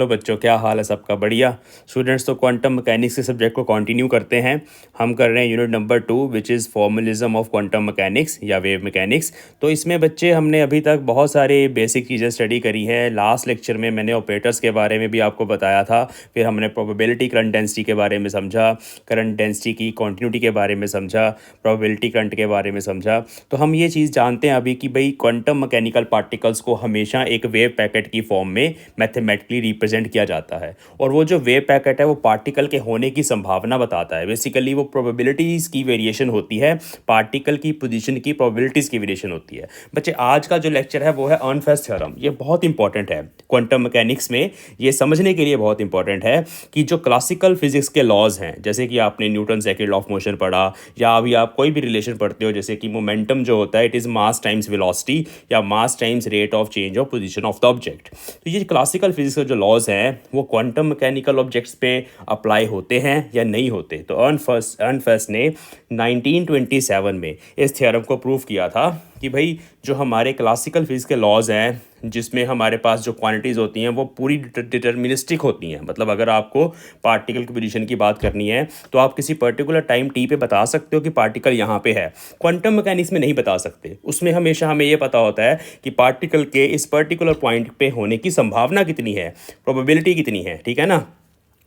Hello बच्चों, क्या हाल है सबका? बढ़िया। स्टूडेंट्स, तो क्वांटम मैकेनिक्स के सब्जेक्ट को कंटिन्यू करते हैं। हम कर रहे हैं unit number 2 which is formalism of quantum mechanics या वेव मैकेनिक्स। तो इसमें बच्चे हमने अभी तक बहुत सारे बेसिक चीज़ें स्टडी करी है। लास्ट लेक्चर में मैंने ऑपरेटर्स के बारे में भी आपको बताया था। फिर हमने प्रोबेबिलिटी करंट डेंसिटी के बारे में समझा, करंट डेंसिटी की कॉन्टिन्यूटी के बारे में समझा, प्रोबेबिलिटी करंट के बारे में समझा। तो हम ये चीज़ जानते हैं अभी कि भाई क्वांटम मैकेनिकल पार्टिकल्स को हमेशा एक वेव पैकेट की फॉर्म में मैथमेटिकली रिप्रेजेंट किया जाता है। और वो जो वेव पैकेट है वो पार्टिकल के होने की संभावना बताता है। बेसिकली वो प्रोबेबिलिटीज़ की वेरिएशन होती है, पार्टिकल की पोजीशन की प्रोबेबिलिटीज़ की वेरिएशन होती है। बच्चे, आज का जो लेक्चर है वो है अर्नफेस्ट थ्योरम। ये बहुत इंपॉर्टेंट है क्वांटम मैकेनिक्स में। ये समझने के लिए बहुत इंपॉर्टेंट है कि जो क्लासिकल फिजिक्स के लॉज हैं, जैसे कि आपने Newton second law of motion पढ़ा, या अभी आप कोई भी रिलेशन पढ़ते हो, जैसे कि मोमेंटम जो होता है it is mass times velocity या mass times rate of change of position of the object. तो ये क्लासिकल फिजिक्स के जो लॉज हैं वो क्वांटम मैकेनिकल ऑब्जेक्ट्स पे अप्लाई होते हैं या नहीं होते। तो अर्नफेस्ट ने 1927 में इस थ्योरम को प्रूव किया था कि भाई जो हमारे क्लासिकल फिजिक्स के लॉज हैं, जिसमें हमारे पास जो क्वांटिटीज़ होती हैं वो पूरी डिटर्मिनिस्टिक होती हैं। मतलब अगर आपको पार्टिकल की पोजीशन की बात करनी है तो आप किसी पर्टिकुलर टाइम टी पे बता सकते हो कि पार्टिकल यहाँ पे है। क्वांटम मैकेनिक्स में नहीं बता सकते। उसमें हमेशा हमें ये पता होता है कि पार्टिकल के इस पर्टिकुलर पॉइंट पे होने की संभावना कितनी है, प्रोबेबिलिटी कितनी है, ठीक है ना।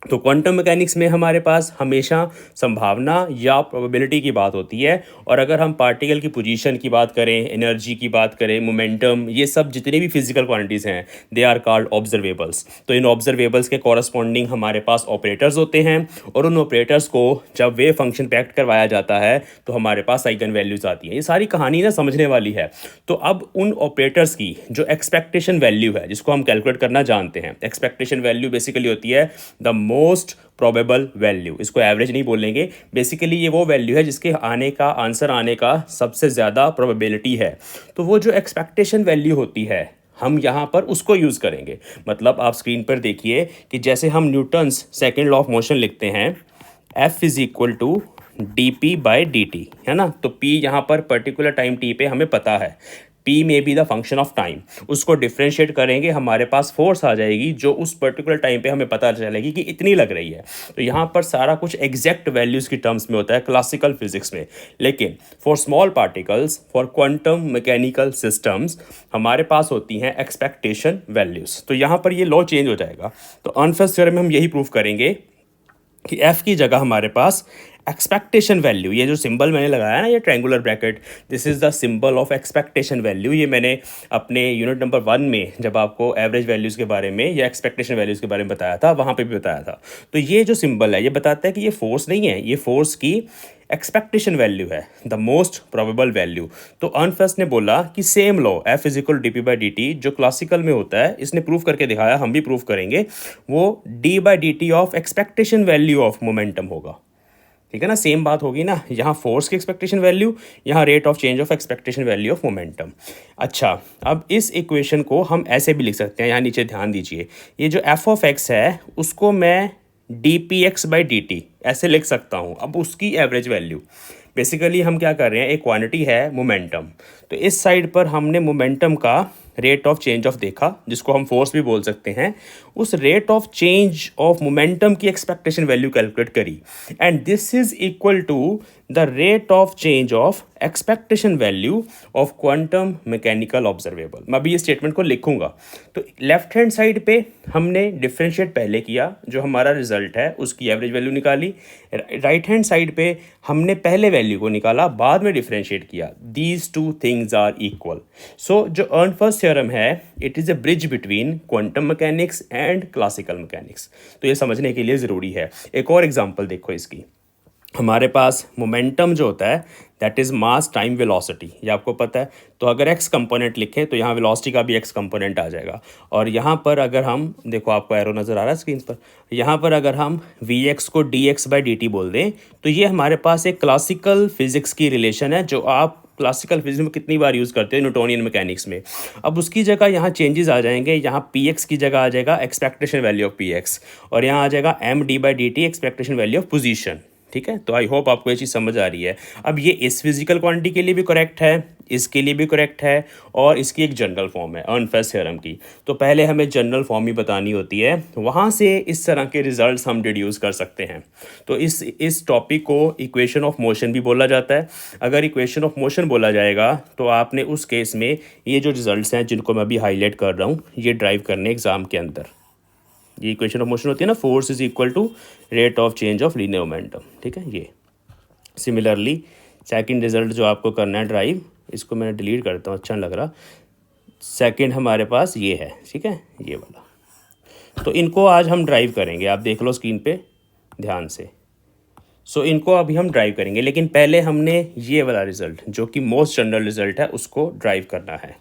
तो क्वांटम मैकेनिक्स में हमारे पास हमेशा संभावना या प्रोबेबिलिटी की बात होती है। और अगर हम पार्टिकल की पोजीशन की बात करें, एनर्जी की बात करें, मोमेंटम, ये सब जितने भी फिजिकल क्वांटिटीज़ हैं दे आर कॉल्ड ऑब्जर्वेबल्स। तो इन ऑब्जर्वेबल्स के कॉरस्पॉन्डिंग हमारे पास ऑपरेटर्स होते हैं और उन ऑपरेटर्स को जब वेव फंक्शन पे एक्ट करवाया जाता है तो हमारे पास आइगन वैल्यूज़ आती हैं। ये सारी कहानी ना समझने वाली है। तो अब उन ऑपरेटर्स की जो एक्सपेक्टेशन वैल्यू है, जिसको हम कैलकुलेट करना जानते हैं, एक्सपेक्टेशन वैल्यू बेसिकली होती है द मोस्ट प्रोबेबल वैल्यू। इसको एवरेज नहीं बोलेंगे। बेसिकली ये वो वैल्यू है जिसके आने का, आंसर आने का सबसे ज़्यादा प्रोबेबिलिटी है। तो वो जो एक्सपेक्टेशन वैल्यू होती है हम यहाँ पर उसको यूज़ करेंगे। मतलब आप स्क्रीन पर देखिए कि जैसे हम Newton's second law of motion लिखते हैं, F is equal to dp/dt, है ना। तो p यहाँ पर पर्टिकुलर टाइम t पे हमें पता है, P में be the function of time. उसको डिफ्रेंशिएट करेंगे, हमारे पास फोर्स आ जाएगी जो उस पर्टिकुलर टाइम पे हमें पता चलेगी कि इतनी लग रही है। तो यहाँ पर सारा कुछ एग्जैक्ट वैल्यूज़ की टर्म्स में होता है क्लासिकल फिजिक्स में। लेकिन for small particles, for quantum mechanical systems, हमारे पास होती हैं एक्सपेक्टेशन वैल्यूज़। तो यहाँ पर ये लॉ चेंज हो जाएगा। तो अर्नफेस्ट थ्योरम में हम यही प्रूव करेंगे कि F की जगह हमारे पास एक्सपेक्टेशन वैल्यू, ये जो सिंबल मैंने लगाया ना, ये triangular bracket, this is the symbol of expectation value. ये मैंने अपने यूनिट नंबर 1 में जब आपको एवरेज वैल्यूज़ के बारे में या एक्सपेक्टेशन वैल्यूज़ के बारे में बताया था, वहाँ पे भी बताया था। तो ये जो सिंबल है ये बताता है कि ये फोर्स नहीं है, ये फोर्स की एक्सपेक्टेशन वैल्यू है, द मोस्ट प्रोबेबल वैल्यू। तो अर्नफेस्ट ने बोला कि same law F is equal dp/dt जो क्लासिकल में होता है, इसने प्रूव करके दिखाया, हम भी प्रूव करेंगे, वो d/dt of expectation value of momentum होगा। ठीक है ना, सेम बात होगी ना। यहाँ फोर्स की एक्सपेक्टेशन वैल्यू, यहाँ rate of change of expectation value of momentum. अच्छा, अब इस इक्वेशन को हम ऐसे भी लिख सकते हैं, यहाँ नीचे ध्यान दीजिए, ये जो f ऑफ x है उसको मैं dpx/dt ऐसे लिख सकता हूँ। अब उसकी एवरेज वैल्यू, बेसिकली हम क्या कर रहे हैं, एक क्वांटिटी है मोमेंटम, तो इस साइड पर हमने मोमेंटम का रेट ऑफ चेंज ऑफ देखा, जिसको हम फोर्स भी बोल सकते हैं। उस rate of change of momentum की एक्सपेक्टेशन वैल्यू कैलकुलेट करी, and this is equal to the rate of change of expectation value of quantum mechanical observable. मैं अभी ये स्टेटमेंट को लिखूंगा। तो लेफ्ट हैंड साइड पे हमने डिफरेंशिएट पहले किया, जो हमारा रिजल्ट है उसकी एवरेज वैल्यू निकाली। राइट हैंड साइड पे हमने पहले वैल्यू को निकाला, बाद में डिफरेंशिएट किया। These two things are equal. So जो अर्नफेस्ट थ्योरम है it is a bridge between quantum mechanics and classical mechanics. तो ये समझने के लिए ज़रूरी है। एक और एग्जांपल देखो इसकी। हमारे पास मोमेंटम जो होता है that is mass time velocity, ये आपको पता है। तो अगर एक्स कंपोनेंट लिखें तो यहाँ वेलोसिटी का भी एक्स कंपोनेंट आ जाएगा। और यहाँ पर अगर हम देखो, आपको एरो नज़र आ रहा है स्क्रीन पर, यहाँ पर अगर हम वी एक्स को dx/dt बोल दें तो ये हमारे पास एक क्लासिकल फिजिक्स की रिलेशन है जो आप क्लासिकल फिजिक्स में कितनी बार यूज़ करते हैं, न्यूटोनियन मैकेनिक्स में। अब उसकी जगह यहाँ चेंजेस आ जाएंगे। यहाँ पी एक्स की जगह आ जाएगा expectation value of P x, और यहाँ आ जाएगा m d/dt expectation value of position. ठीक है। तो आई होप आपको ये चीज़ समझ आ रही है। अब ये इस फिजिकल क्वांटिटी के लिए भी करेक्ट है, इसके लिए भी करेक्ट है, और इसकी एक जनरल फॉर्म है अर्नफेस्ट थ्योरम की। तो पहले हमें जनरल फॉर्म ही बतानी होती है, वहाँ से इस तरह के रिजल्ट्स हम डिड्यूस कर सकते हैं। तो इस टॉपिक को इक्वेशन ऑफ मोशन भी बोला जाता है। अगर इक्वेशन ऑफ मोशन बोला जाएगा तो आपने उस केस में ये जो रिजल्ट्स हैं जिनको मैं अभी हाईलाइट कर रहा हूँ ये ड्राइव करने एग्जाम के अंदर। ये इक्वेशन ऑफ मोशन होती है ना, force is equal to rate of change of linear momentum, ठीक है। ये सिमिलरली सेकंड रिजल्ट जो आपको करना है ड्राइव, इसको मैंने डिलीट करता हूँ, अच्छा नहीं लग रहा। सेकंड हमारे पास ये है, ठीक है, ये वाला। तो इनको आज हम ड्राइव करेंगे, आप देख लो स्क्रीन पे ध्यान से। सो इनको अभी हम ड्राइव करेंगे, लेकिन पहले हमने ये वाला रिज़ल्ट जो कि मोस्ट जनरल रिज़ल्ट है उसको ड्राइव करना है।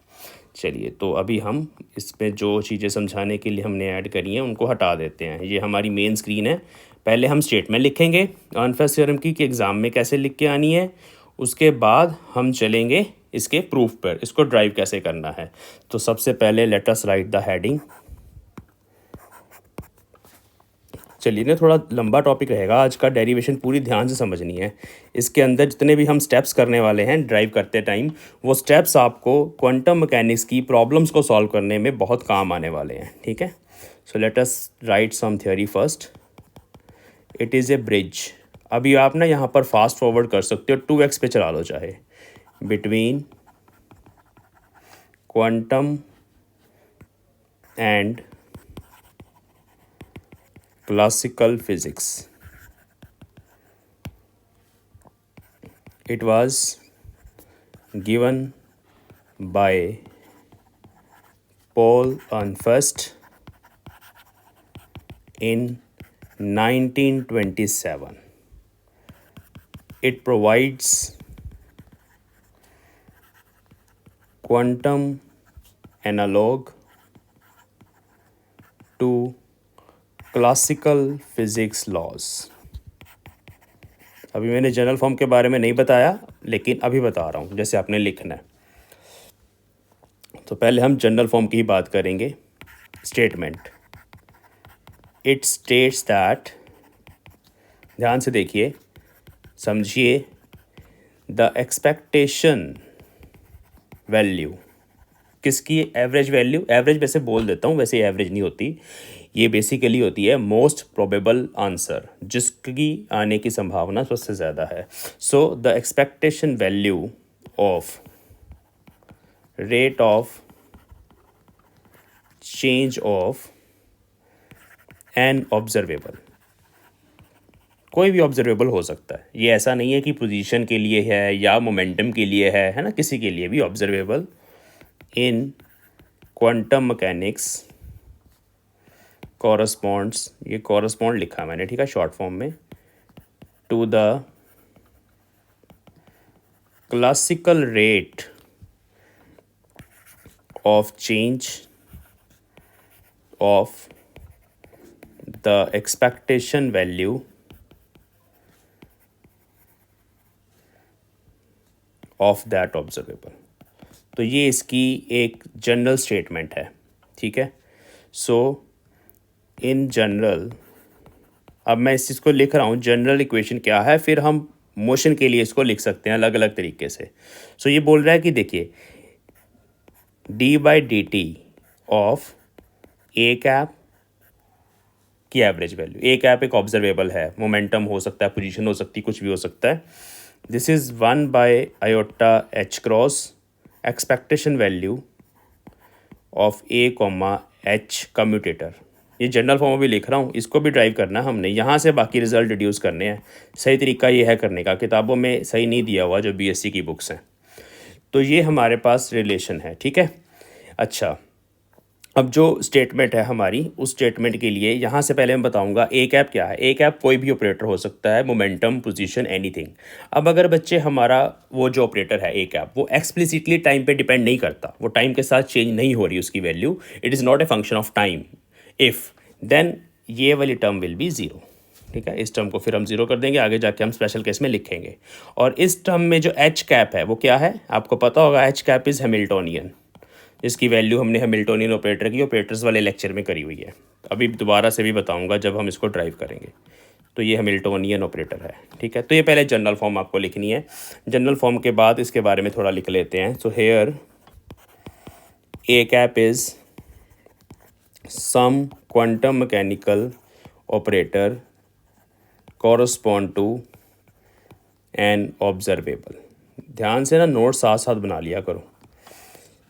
चलिए, तो अभी हम इसमें जो चीज़ें समझाने के लिए हमने ऐड करी हैं उनको हटा देते हैं। ये हमारी मेन स्क्रीन है। पहले हम स्टेटमेंट लिखेंगे अर्नफेस्ट थ्योरम की कि एग्ज़ाम में कैसे लिख के आनी है, उसके बाद हम चलेंगे इसके प्रूफ पर, इसको ड्राइव कैसे करना है। तो सबसे पहले late us right the heading. चलिए ना, थोड़ा लंबा टॉपिक रहेगा आज का, डेरिवेशन पूरी ध्यान से समझनी है। इसके अंदर जितने भी हम स्टेप्स करने वाले हैं ड्राइव करते टाइम, वो स्टेप्स आपको क्वांटम मैकेनिक्स की प्रॉब्लम्स को सॉल्व करने में बहुत काम आने वाले हैं, ठीक है। So let us write some theory first. It is a bridge. अभी आप ना यहाँ पर फास्ट फॉरवर्ड कर सकते हो, 2x पे चला लो चाहे, between quantum and classical physics. It was given by Paul Ehrenfest in 1927. It provides quantum analog to classical physics laws. अभी मैंने जनरल फॉर्म के बारे में नहीं बताया, लेकिन अभी बता रहा हूँ जैसे आपने लिखना है। तो पहले हम जनरल फॉर्म की ही बात करेंगे। स्टेटमेंट, इट स्टेट्स दैट, ध्यान से देखिए समझिए, द एक्सपेक्टेशन वैल्यू, किसकी? Average value. एवरेज वैसे बोल देता हूँ, वैसे एवरेज नहीं होती, ये बेसिकली होती है मोस्ट प्रोबेबल आंसर, जिसकी आने की संभावना सबसे ज़्यादा है। So the expectation value of rate of change of an observable, कोई भी ऑब्जर्वेबल हो सकता है, ये ऐसा नहीं है कि पोजीशन के लिए है या मोमेंटम के लिए है ना, किसी के लिए भी observable in quantum mechanics corresponds, ये कॉरस्पॉन्ड लिखा मैंने, ठीक है, शॉर्ट फॉर्म में, to the classical rate of change of the expectation value of that observable. तो ये इसकी एक जनरल स्टेटमेंट है, ठीक है। सो इन जनरल, अब मैं इस चीज़ को लिख रहा हूँ, जनरल इक्वेशन क्या है, फिर हम मोशन के लिए इसको लिख सकते हैं अलग अलग तरीके से। सो ये बोल रहा है कि देखिए, d/dt ऑफ ए कैप की एवरेज वैल्यू, ए कैप एक ऑब्जर्वेबल है, मोमेंटम हो सकता है, पोजीशन हो सकती है, कुछ भी हो सकता है। This is 1/i h cross expectation value of a, h commutator. ये जनरल फॉर्म भी लिख रहा हूँ, इसको भी ड्राइव करना है हमने, यहाँ से बाकी रिजल्ट डिड्यूस करने हैं। सही तरीका ये है करने का, किताबों में सही नहीं दिया हुआ जो बीएससी की बुक्स हैं। तो ये हमारे पास रिलेशन है, ठीक है। अच्छा, अब जो स्टेटमेंट है हमारी, उस स्टेटमेंट के लिए यहाँ से पहले मैं बताऊँगा ए कैप क्या है। ए कैप कोई भी ऑपरेटर हो सकता है, मोमेंटम, पोजीशन, एनीथिंग। अब अगर बच्चे हमारा वो जो ऑपरेटर है ए कैप, वो एक्सप्लिसिटली टाइम पे डिपेंड नहीं करता, वो टाइम के साथ चेंज नहीं हो रही उसकी value, it is not a function of time, if then ये वाली टर्म विल बी ज़ीरो, ठीक है। इस टर्म को फिर हम ज़ीरो कर देंगे, आगे जाके हम स्पेशल केस में लिखेंगे। और इस टर्म में जो एच कैप है वो क्या है, आपको पता होगा, एच कैप इज़ हैमिल्टोनियन, इसकी वैल्यू हमने हैमिल्टोनियन ऑपरेटर की ऑपरेटर्स वाले लेक्चर में करी हुई है। अभी दोबारा से भी बताऊंगा जब हम इसको ड्राइव करेंगे। तो ये हैमिल्टोनियन ऑपरेटर है, ठीक है। तो ये पहले जनरल फॉर्म आपको लिखनी है। जनरल फॉर्म के बाद इसके बारे में थोड़ा लिख लेते हैं। So here A cap is some quantum mechanical operator correspond to an observable. ध्यान से ना नोट साथ साथ बना लिया करो,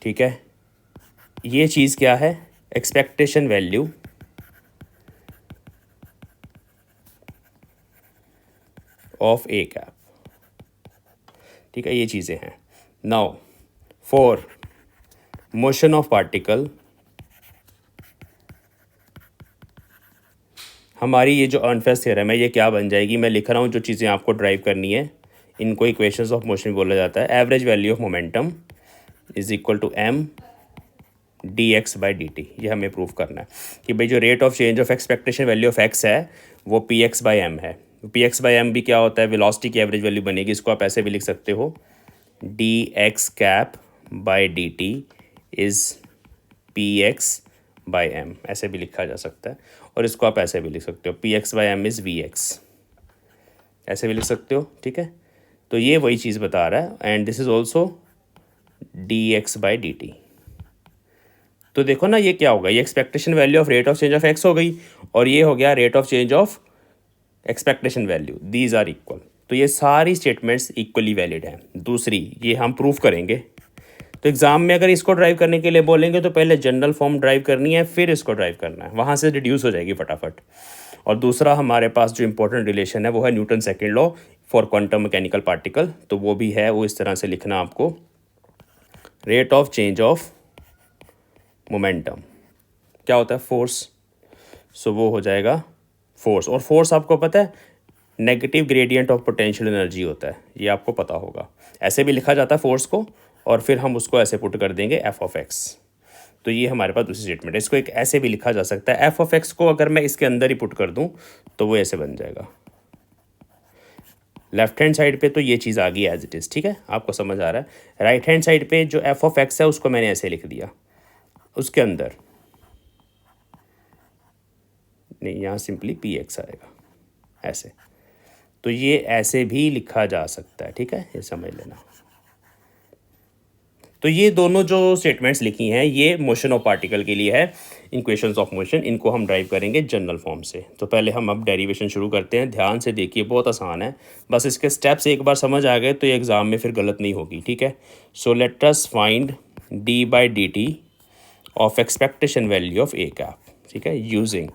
ठीक है। ये चीज़ क्या है? Expectation value of A cap, ठीक है। ये चीज़ें हैं। Now for motion of particle, हमारी ये जो अर्नफेस्ट थ्योरम है ये क्या बन जाएगी? मैं लिख रहा हूँ जो चीज़ें आपको ड्राइव करनी है, इनको इक्वेशंस ऑफ मोशन बोला जाता है। Average value of momentum is equal to M D X by D T. ये हमें प्रूव करना है कि भाई जो rate of change of expectation value of X है वो पी एक्स बाई एम है। पी एक्स बाई एम भी क्या होता है? वेलोसिटी की एवरेज वैल्यू बनेगी। इसको आप ऐसे भी लिख सकते हो, D X cap by D T is P X by M, ऐसे भी लिखा जा सकता है। और इसको आप ऐसे भी लिख सकते हो, P X by M is V X, ऐसे भी लिख सकते हो, ठीक है। तो ये वही चीज़ बता रहा है। And this is also D X by D T. तो देखो ना ये क्या होगा, ये expectation value of rate of change of X हो गई और ये हो गया rate of change of expectation value, these are equal. तो ये सारी स्टेटमेंट्स इक्वली वैलिड हैं। दूसरी ये हम प्रूव करेंगे। तो एग्ज़ाम में अगर इसको ड्राइव करने के लिए बोलेंगे तो पहले जनरल फॉर्म ड्राइव करनी है, फिर इसको ड्राइव करना है, वहाँ से रिड्यूस हो जाएगी फटाफट। और दूसरा हमारे पास जो इंपॉर्टेंट रिलेशन है वो है Newton second law for quantum mechanical particle. तो वो भी है, वो इस तरह से लिखना आपको, rate of change of momentum क्या होता है? फोर्स। सो वो हो जाएगा फोर्स। और फोर्स आपको पता है negative gradient of potential energy होता है, ये आपको पता होगा। ऐसे भी लिखा जाता है फोर्स को, और फिर हम उसको ऐसे पुट कर देंगे एफ ऑफ एक्स। तो ये हमारे पास दूसरी स्टेटमेंट है। इसको एक ऐसे भी लिखा जा सकता है, एफ ऑफ एक्स को अगर मैं इसके अंदर ही पुट कर दूं तो वो ऐसे बन जाएगा। लेफ्ट हैंड साइड पे तो ये चीज़ आ गई एज इट इज़, ठीक है, आपको समझ आ रहा है। राइट हैंड साइड पे जो एफ ऑफ एक्स है उसको मैंने ऐसे लिख दिया, उसके अंदर नहीं, यहाँ सिंपली पी एक्स आएगा ऐसे। तो ये ऐसे भी लिखा जा सकता है, ठीक है, ये समझ लेना। तो ये दोनों जो स्टेटमेंट्स लिखी हैं ये मोशन ऑफ पार्टिकल के लिए है, इक्वेशंस ऑफ मोशन। इनको हम ड्राइव करेंगे जनरल फॉर्म से। तो पहले हम अब डेरिवेशन शुरू करते हैं। ध्यान से देखिए, बहुत आसान है, बस इसके स्टेप्स एक बार समझ आ गए तो ये एग्ज़ाम में फिर गलत नहीं होगी, ठीक है। So let us find D by D T of expectation value of A cap, ठीक है। यूजिंग,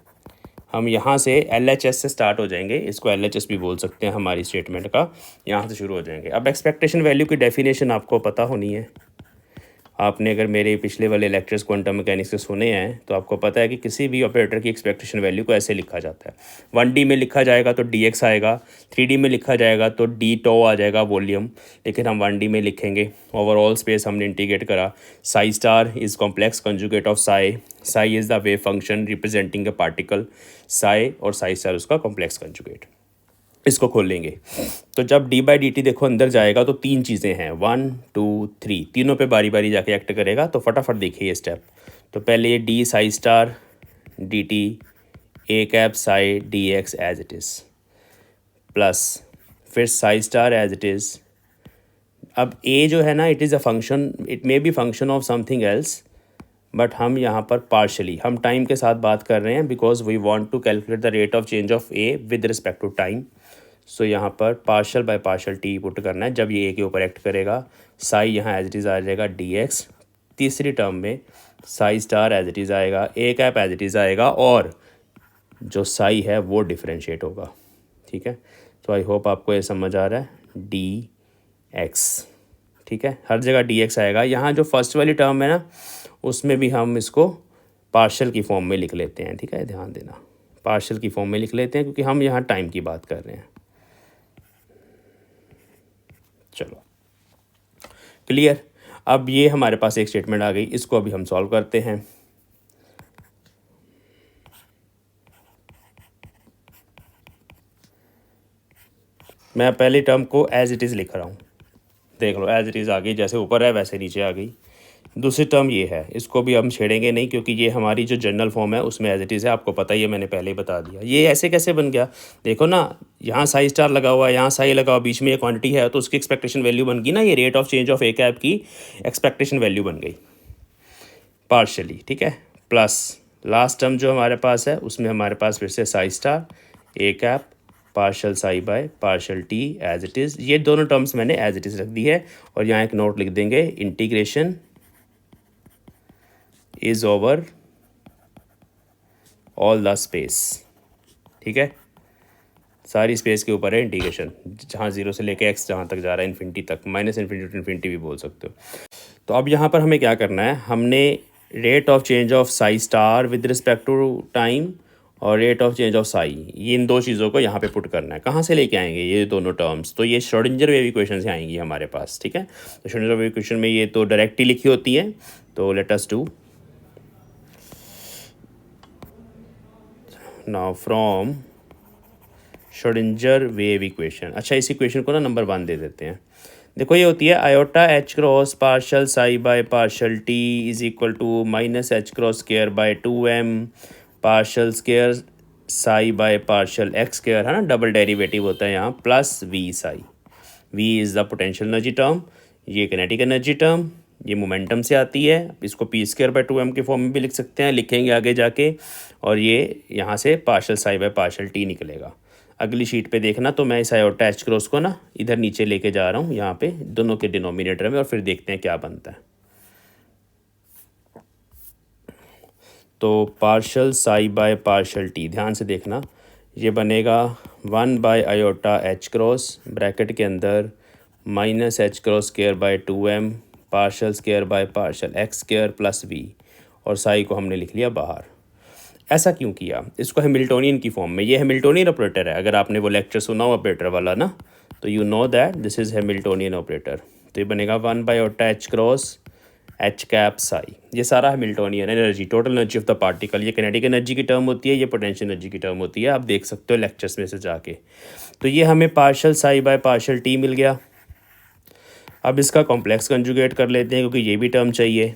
हम यहाँ से एल एच एस से स्टार्ट हो जाएंगे, इसको एल एच एस भी बोल सकते हैं हमारी स्टेटमेंट का, यहाँ से शुरू हो जाएंगे। अब एक्सपेक्टेशन वैल्यू की डेफिनेशन आपको पता होनी है। आपने अगर मेरे पिछले वाले लेक्चर्स क्वांटम मैकेनिक्स के सुने हैं तो आपको पता है कि किसी भी ऑपरेटर की एक्सपेक्टेशन वैल्यू को ऐसे लिखा जाता है। 1D में लिखा जाएगा तो डी एक्स आएगा, 3D में लिखा जाएगा तो डी टो आ जाएगा वॉल्यूम, लेकिन हम 1D में लिखेंगे। ओवरऑल स्पेस हमने इंटीग्रेट करा। Sai star is complex conjugate of Sai, Sai is the wave function representing a particle, Sai और साई स्टार उसका कॉम्प्लेक्स कंजुगेट। इसको खोल लेंगे तो जब डी बाई डी टी देखो अंदर जाएगा तो तीन चीज़ें हैं, 1 2 3, तीनों पे बारी बारी जाके एक्ट करेगा। तो फटाफट देखिए ये स्टेप। तो पहले ये D psi star D T A cap psi D X as it is, plus फिर psi star as it is. अब ए जो है ना, it is a function, it may be function of something else, but हम यहाँ पर partially हम time के साथ बात कर रहे हैं because we want to calculate the rate of change of A with respect to time. So यहाँ पर partial by partial T put करना है। जब ये ए के ऊपर एक्ट करेगा, साई यहाँ एज इट इज़ आ जाएगा डी एक्स। तीसरी टर्म में psi star as it is आएगा, A cap as it is आएगा, और जो साई है वो डिफ्रेंशिएट होगा, ठीक है। तो आई होप आपको ये समझ आ रहा है, डी एक्स, ठीक है, हर जगह डी एक्स आएगा। यहाँ जो फर्स्ट वाली टर्म है ना, उसमें भी हम इसको पार्शल की फॉर्म में लिख लेते हैं, ठीक है, ध्यान देना, पार्शल की फॉर्म में लिख लेते हैं क्योंकि हम यहाँ टाइम की बात कर रहे हैं। चलो क्लियर। अब ये हमारे पास एक स्टेटमेंट आ गई, इसको अभी हम सॉल्व करते हैं। मैं पहली टर्म को एज इट इज़ लिख रहा हूँ, देख लो एज इट इज़ आ गई, जैसे ऊपर है वैसे नीचे आ गई। दूसरी टर्म ये है, इसको भी हम छेड़ेंगे नहीं क्योंकि ये हमारी जो जनरल फॉर्म है उसमें एज इट इज़ है, आपको पता ही है, मैंने पहले ही बता दिया। ये ऐसे कैसे बन गया, देखो ना, यहाँ साई स्टार लगा हुआ है, यहाँ साई लगा हुआ, बीच में ये क्वांटिटी है, तो उसकी एक्सपेक्टेशन वैल्यू बन गई ना, ये rate of change of A cap की एक्सपेक्टेशन वैल्यू बन गई पार्शली, ठीक है। प्लस लास्ट टर्म जो हमारे पास है उसमें हमारे पास फिर से psi star A cap partial psi by partial T as it is, ये दोनों टर्म्स मैंने एज इट इज़ रख दी है। और यहाँ एक नोट लिख देंगे, integration is over all the space, ठीक है, सारी स्पेस के ऊपर है इंटीग्रेशन, जहाँ जीरो से लेके एक्स जहाँ तक जा रहा है इन्फिनिटी तक, माइनस इन्फिनिटी टू इन्फिनिटी भी बोल सकते हो। तो अब यहाँ पर हमें क्या करना है, हमने rate of change of psi star with respect to time और rate of change of psi, ये इन दो चीज़ों को यहाँ पे पुट करना है। कहाँ से लेके आएंगे ये दोनों टर्म्स, तो ये श्रोडिंगर वेव इक्वेशन से आएंगी हमारे पास, ठीक है। तो श्रोडिंगर वेव इक्वेशन में ये तो डायरेक्टली लिखी होती है, तो let us do now from Schrodinger wave equation. अच्छा, इस इक्वेशन को ना नंबर 1 दे देते हैं। देखो ये होती है iota H cross partial psi by partial T is equal to minus H cross square by 2m partial square psi by partial X square, है ना, डबल डेरिवेटिव होता है यहाँ, plus V psi. V is the potential energy term, ये kinetic energy term, ये momentum से आती है, इसको पी स्क्वायर बाय 2m के फॉर्म में भी लिख सकते हैं, लिखेंगे आगे जाके। और ये यहाँ से partial psi by partial T निकलेगा। अगली शीट पे देखना, तो मैं इस आयोटा एच क्रॉस को ना इधर नीचे लेके जा रहा हूँ यहाँ पे दोनों के डिनोमिनेटर में, और फिर देखते हैं क्या बनता है। तो partial psi by partial T, ध्यान से देखना, ये बनेगा 1 by iota H cross bracket के अंदर minus H cross square by 2m partial square by partial X square plus V, और साई को हमने लिख लिया बाहर। ऐसा क्यों किया, इसको हैमिल्टोनियन की फॉर्म में, ये हैमिल्टोनियन ऑपरेटर है, अगर आपने वो लेक्चर सुना हो ऑपरेटर वाला ना, तो you know that this is Hamiltonian operator. तो ये बनेगा 1 by iota H cross H cap psi, ये सारा Hamiltonian energy, total energy of the particle, ये किनेटिक एनर्जी की टर्म होती है, ये पोटेंशियल एनर्जी की टर्म होती है, आप देख सकते हो लेक्चर्स में से जाके। तो ये हमें partial psi by partial T मिल गया। अब इसका कॉम्प्लेक्स कंजुगेट कर लेते हैं क्योंकि ये भी टर्म चाहिए,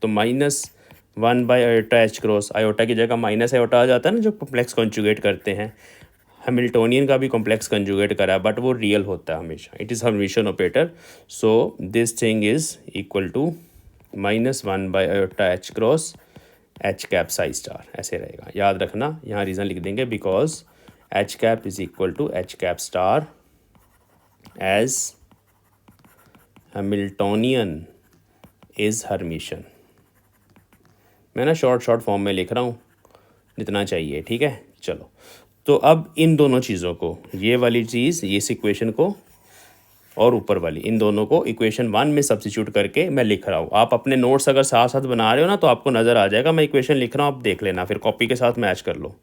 तो -1 by iota H cross, iota की जगह माइनस आयोटा आ जाता है ना जो कॉम्प्लेक्स कंजुगेट करते हैं। हैमिल्टोनियन का भी कॉम्प्लेक्स कंजुगेट करा, बट वो रियल होता है हमेशा, it is Hermitian operator. So this thing is equal to -1 by iota H cross H cap psi star, ऐसे रहेगा। याद रखना, यहाँ रीज़न लिख देंगे, because H cap is equal to H cap star as Hamiltonian is Hermitian. मैं ना short form में लिख रहा हूँ, जितना चाहिए, ठीक है। चलो, तो अब इन दोनों चीज़ों को, ये वाली चीज़, ये इस इक्वेशन को और ऊपर वाली, इन दोनों को इक्वेशन 1 में सब्स्टिट्यूट करके मैं लिख रहा हूँ। आप अपने नोट्स अगर साथ साथ बना रहे हो ना, तो आपको नज़र आ जाएगा मैं इक्वेशन लिख रहा हूँ, आप देख लेना, फिर कॉपी के साथ मैच कर लो,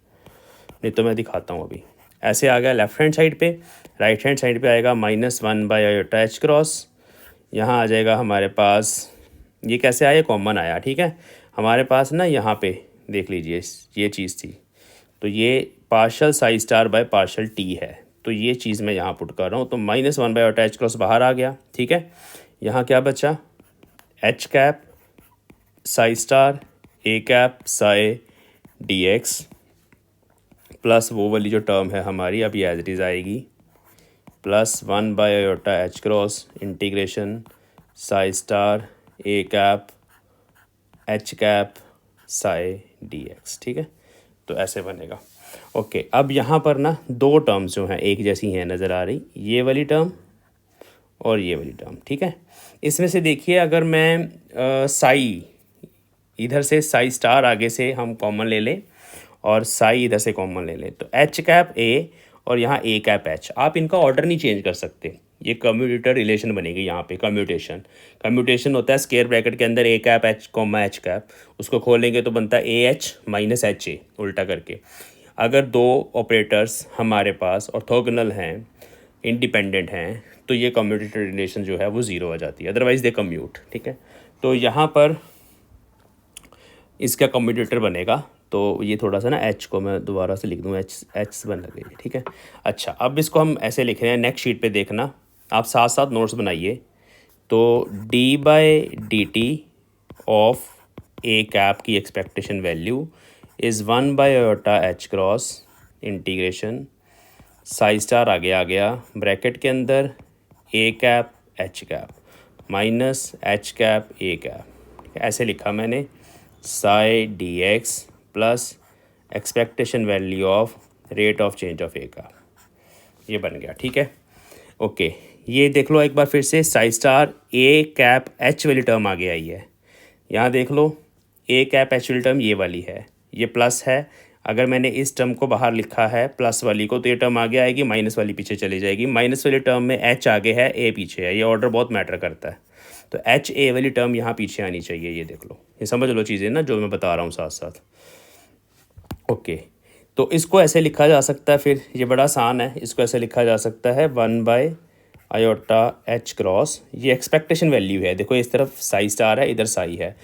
नहीं तो मैं दिखाता हूँ अभी। ऐसे आ गया लेफ्ट हैंड साइड पे, राइट हैंड साइड पे आएगा -1 बाय आयोटा एच क्रॉस, यहाँ आ जाएगा हमारे पास, ये कैसे आया, कॉमन आया, ठीक है। हमारे पास ना यहाँ पे देख लीजिए ये चीज़ थी, तो ये partial Sai star by partial T है, तो ये चीज़ मैं यहाँ पुट कर रहा हूँ। तो -1 बाय आयोटा एच क्रॉस बाहर आ गया, ठीक है। यहाँ क्या बचा, H cap psi star A cap psi D X plus वो वाली जो टर्म है हमारी, अब ये एज इट इज़ आएगी, +1 by iota H cross integration psi star A cap H cap psi D X, ठीक है। तो ऐसे बनेगा। ओके, अब यहाँ पर ना दो टर्म्स जो हैं एक जैसी हैं नज़र आ रही, ये वाली टर्म और ये वाली टर्म, ठीक है। इसमें से देखिए, अगर मैं साई इधर से साई स्टार आगे से हम कॉमन ले लें और साई इधर से कॉमन ले लें, तो एच कैप ए और यहाँ ए कैप एच, आप इनका ऑर्डर नहीं चेंज कर सकते, ये कम्यूटेटर रिलेशन बनेगी यहाँ पे। कम्यूटेशन होता है स्क्वायर ब्रैकेट के अंदर A cap H comma H cap, उसको खोलेंगे तो बनता है A H minus H A, उल्टा करके। अगर दो ऑपरेटर्स हमारे पास ऑर्थोगोनल हैं, इंडिपेंडेंट हैं, तो ये कम्यूटेटर रिलेशन जो है वो ज़ीरो आ जाती है, अदरवाइज़ दे कम्यूट, ठीक है। तो यहाँ पर इसका कम्यूटेटर बनेगा, तो ये थोड़ा सा ना एच को मैं दोबारा से लिख दूँ, एच बन गई, ठीक है। अच्छा, अब इसको हम ऐसे लिख रहे हैं, नेक्स्ट शीट पे देखना, आप साथ साथ नोट्स बनाइए। तो d/dt ऑफ ए कैप की expectation value is 1/H cross integration psi star आ गया ब्रैकेट के अंदर A cap H cap minus H cap A cap, ऐसे लिखा मैंने psi D X plus expectation value of rate of change of A cap, ये बन गया। ठीक है, ओके। ये देख लो एक बार फिर से, psi star A cap H वाली टर्म आगे आई है, यहाँ देख लो ए कैप एच वाली टर्म ये वाली है, ये प्लस है। अगर मैंने इस टर्म को बाहर लिखा है प्लस वाली को, तो ये टर्म आगे आएगी, माइनस वाली पीछे चली जाएगी। माइनस वाली टर्म में एच आगे है, ए पीछे है, ये ऑर्डर बहुत मैटर करता है। तो एच ए वाली टर्म यहाँ पीछे आनी चाहिए, ये देख लो, ये समझ लो चीज़ें ना जो मैं बता रहा हूँ साथ साथ। ओके, तो इसको ऐसे लिखा जा सकता है, फिर ये बड़ा आसान है, इसको ऐसे लिखा जा सकता है 1/H क्रॉस, ये एक्सपेक्टेशन वैल्यू है। देखो इस तरफ साई स्टार है, इधर साई है,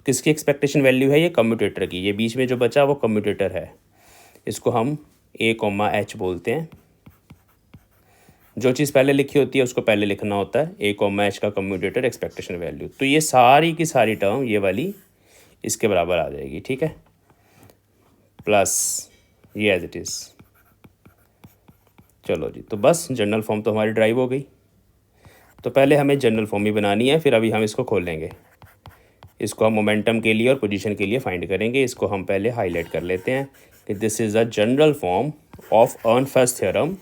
किसकी एक्सपेक्टेशन वैल्यू है? ये कम्यूटेटर की। ये बीच में जो बचा वो कम्यूटेटर है, इसको हम A, H बोलते हैं। जो चीज़ पहले लिखी होती है उसको पहले लिखना होता है, A, H का कम्यूटेटर एक्सपेक्टेशन वैल्यू। तो ये सारी की सारी टर्म ये वाली इसके बराबर आ जाएगी। ठीक है, प्लस ये एज इट इज़। चलो जी, तो बस जनरल फॉर्म तो हमारी ड्राइव हो गई। तो पहले हमें जनरल फॉर्म ही बनानी है, फिर अभी हम इसको खोलेंगे। इसको हम मोमेंटम के लिए और पोजीशन के लिए फाइंड करेंगे। इसको हम पहले हाईलाइट कर लेते हैं कि this is a general form of Ehrenfest theorem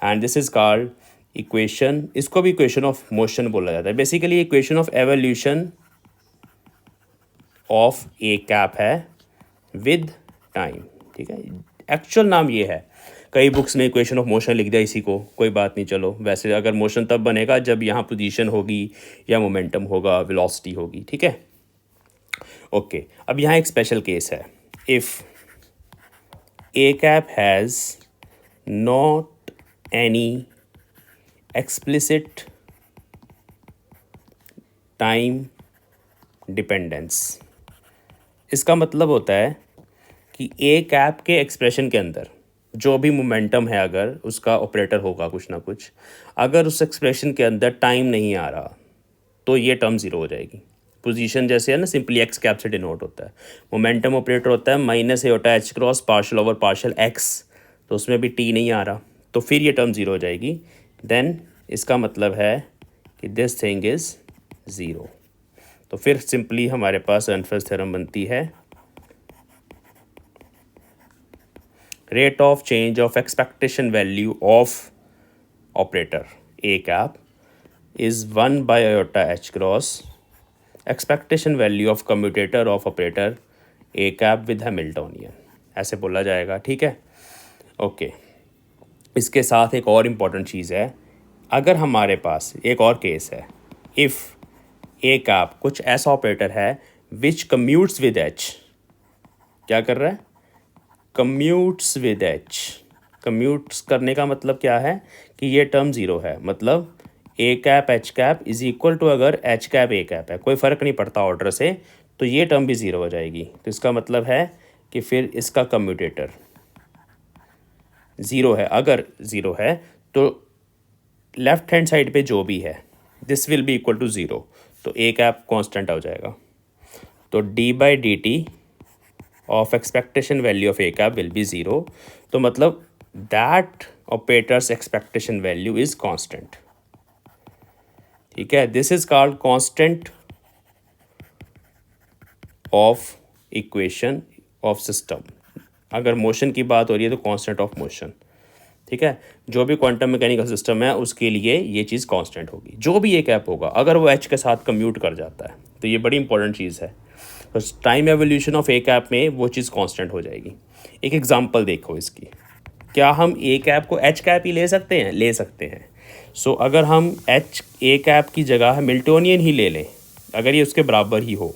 and this is called equation. इसको भी इक्वेशन ऑफ मोशन बोला जाता है। Basically equation of evolution of A cap है विद टाइम। ठीक है, एक्चुअल नाम ये है। कई बुक्स में इक्वेशन ऑफ मोशन लिख दिया इसी को, कोई बात नहीं। चलो, वैसे अगर मोशन तब बनेगा जब यहाँ पोजीशन होगी या मोमेंटम होगा, वेलोसिटी होगी। ठीक है, ओके। अब यहाँ एक स्पेशल केस है। If A cap has not any explicit time dependence, इसका मतलब होता है कि ए कैप के एक्सप्रेशन के अंदर जो भी मोमेंटम है, अगर उसका ऑपरेटर होगा कुछ ना कुछ, अगर उस एक्सप्रेशन के अंदर टाइम नहीं आ रहा तो ये टर्म ज़ीरो हो जाएगी। पोजीशन जैसे है ना, सिंपली एक्स कैप से डिनोट होता है। मोमेंटम ऑपरेटर होता है माइनस ए होता है H cross partial over partial x, तो उसमें भी टी नहीं आ रहा, तो फिर ये टर्म ज़ीरो हो जाएगी। देन इसका मतलब है कि दिस थिंग इज़ ज़ीरो। तो फिर सिंपली हमारे पास अर्नफेस्ट थ्योरम बनती है, rate of change of expectation value of operator A cap is 1/H cross expectation value of commutator of operator A cap with Hamiltonian, ऐसे बोला जाएगा। ठीक है, ओके। इसके साथ एक और इम्पॉर्टेंट चीज़ है, अगर हमारे पास एक और केस है, इफ़ ए कैप कुछ ऐसा ऑपरेटर है विच कम्यूट्स विद एच, क्या कर रहा है? Commutes with H. कम्यूट्स करने का मतलब क्या है कि ये टर्म ज़ीरो है, मतलब A cap H cap is equal to, अगर एच कैप ए कैप है, कोई फ़र्क नहीं पड़ता ऑर्डर से, तो ये टर्म भी ज़ीरो हो जाएगी। तो इसका मतलब है कि फिर इसका कम्यूटेटर ज़ीरो है। अगर ज़ीरो है तो लेफ़्ट हैंड साइड पे जो भी है this will be equal to zero, तो ए कैप कॉन्स्टेंट हो जाएगा। तो d/dt of expectation value of A cap will be zero. तो मतलब that operators expectation value is constant. ठीक है, this is called constant of equation of system. अगर motion की बात हो रही है तो कांस्टेंट ऑफ मोशन। ठीक है, जो भी क्वांटम मैकेनिकल सिस्टम है उसके लिए ये चीज़ कांस्टेंट होगी। जो भी एक ऐप होगा अगर वो एच के साथ कम्यूट कर जाता है तो ये बड़ी इंपॉर्टेंट चीज़ है। तो टाइम एवोल्यूशन ऑफ एक ऐप में वो चीज़ कांस्टेंट हो जाएगी। एक एग्जांपल देखो इसकी, क्या हम ए कैप को एच कैप ही ले सकते हैं? ले सकते हैं। सो अगर हम एच ए कैप की जगह हैमिल्टोनियन ही ले लें, अगर ये उसके बराबर ही हो,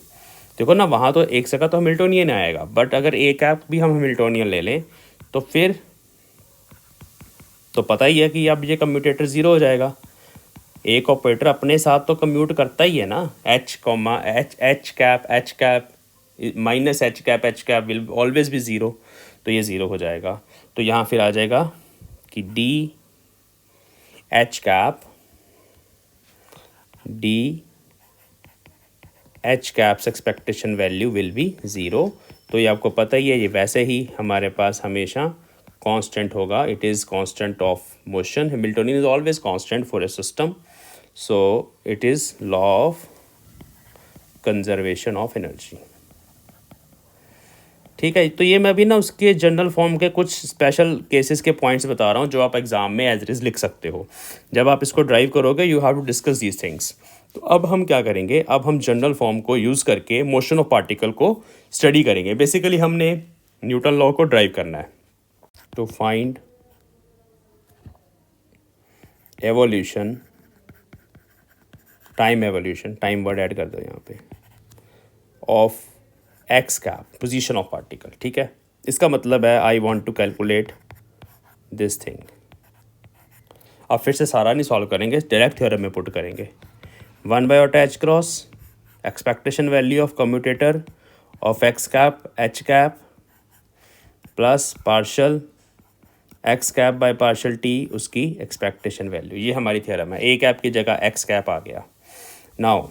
देखो ना वहाँ तो एक जगह तो हैमिल्टोनियन आएगा, बट अगर ए कैप भी हम हैमिल्टोनियन ले लें तो फिर तो पता ही है कि अब ये कम्यूटेटर ज़ीरो हो जाएगा। एक ऑपरेटर अपने साथ तो कम्यूट करता ही है ना, H cap minus H cap will always भी ज़ीरो, तो ये ज़ीरो हो जाएगा। तो यहाँ फिर आ जाएगा कि D H caps expectation value will be zero. तो ये आपको पता ही है, ये वैसे ही हमारे पास हमेशा कांस्टेंट होगा। It is constant of motion. Hamiltonian is always constant for a system, so it is law of conservation of energy. ठीक है, तो ये मैं अभी ना उसके जनरल फॉर्म के कुछ स्पेशल केसेस के पॉइंट्स बता रहा हूँ जो आप एग्जाम में एज इट इज़ लिख सकते हो। जब आप इसको ड्राइव करोगे you have to discuss these things. तो अब हम क्या करेंगे, अब हम जनरल फॉर्म को यूज़ करके मोशन ऑफ पार्टिकल को स्टडी करेंगे। बेसिकली हमने न्यूटन लॉ को ड्राइव करना है। तो find evolution, time evolution, time word add कर दो यहाँ पे, of X cap position of particle. ठीक है, इसका मतलब है I want to calculate this thing. अब फिर से सारा नहीं सॉल्व करेंगे, डायरेक्ट थ्योरम में पुट करेंगे। 1/ओटा H cross expectation value of commutator of X cap H cap plus partial X cap by partial T उसकी एक्सपेक्टेशन वैल्यू। ये हमारी थ्योरम है। ए कैप की जगह एक्स कैप आ गया। नाउ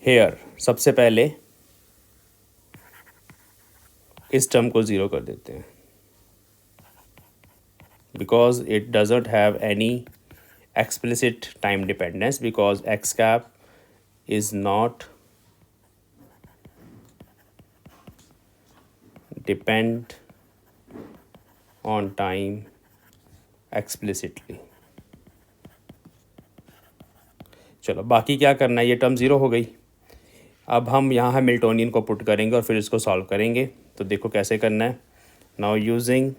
हेयर सबसे पहले इस टर्म को ज़ीरो कर देते हैं because it doesn't have any explicit time dependence, because x cap is not depend on time explicitly. चलो बाकी क्या करना है, ये टर्म ज़ीरो हो गई। अब हम यहाँ हैमिल्टोनियन को पुट करेंगे और फिर इसको सॉल्व करेंगे। तो देखो कैसे करना है। नाउ यूजिंग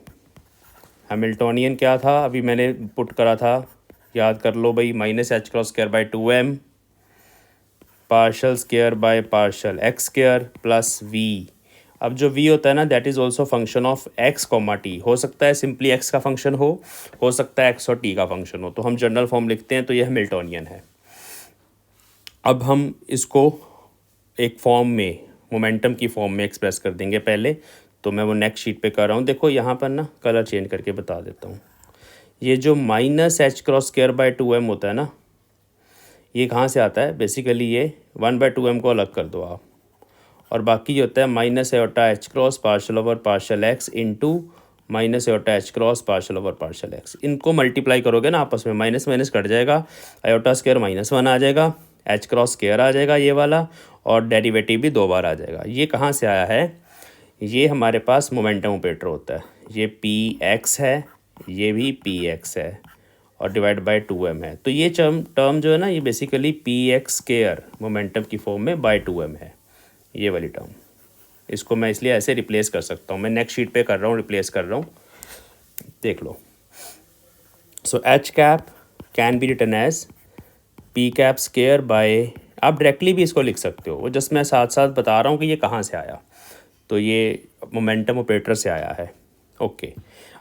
हैमिल्टोनियन क्या था, अभी मैंने पुट करा था, याद कर लो भाई, minus H cross square by 2m partial square by partial X square plus v। अब जो v होता है ना, that is also function of x comma T. हो सकता है सिंपली x का फंक्शन हो सकता है x और t का फंक्शन हो। तो हम जनरल फॉर्म लिखते हैं, तो यह हैमिल्टोनियन है। अब हम इसको एक फॉर्म में, मोमेंटम की फॉर्म में एक्सप्रेस कर देंगे पहले। तो मैं वो नेक्स्ट शीट पे कर रहा हूँ। देखो यहाँ पर ना कलर चेंज करके बता देता हूँ। ये जो minus H cross square by 2m होता है ना, ये कहाँ से आता है, बेसिकली ये 1/2m को अलग कर दो आप, और बाकी होता है minus eta H cross partial over partial X into minus eta H cross partial over partial X. इनको मल्टीप्लाई करोगे ना आपस में, माइनस माइनस कट जाएगा, आयोटा स्क्वायर -1 आ जाएगा, एच क्रॉस स्क्वायर आ जाएगा ये वाला, और डेरिवेटिव भी 2 बार आ जाएगा। ये कहाँ से आया है, ये हमारे पास मोमेंटम ऑपरेटर होता है। ये पी एक्स है, ये भी पी एक्स है, और डिवाइड बाय 2m है। तो ये टर्म जो है ना, ये basically P x square momentum की फॉर्म में बाय 2m है, ये वाली टर्म। इसको मैं इसलिए ऐसे रिप्लेस कर सकता हूँ। मैं नेक्स्ट शीट पे कर रहा हूँ, रिप्लेस कर रहा हूँ, देख लो। So H cap can be written as P cap square by, आप डायरेक्टली भी इसको लिख सकते हो, वो जस्ट मैं साथ साथ बता रहा हूँ कि ये कहाँ से आया। तो ये मोमेंटम ऑपरेटर से आया है। ओके,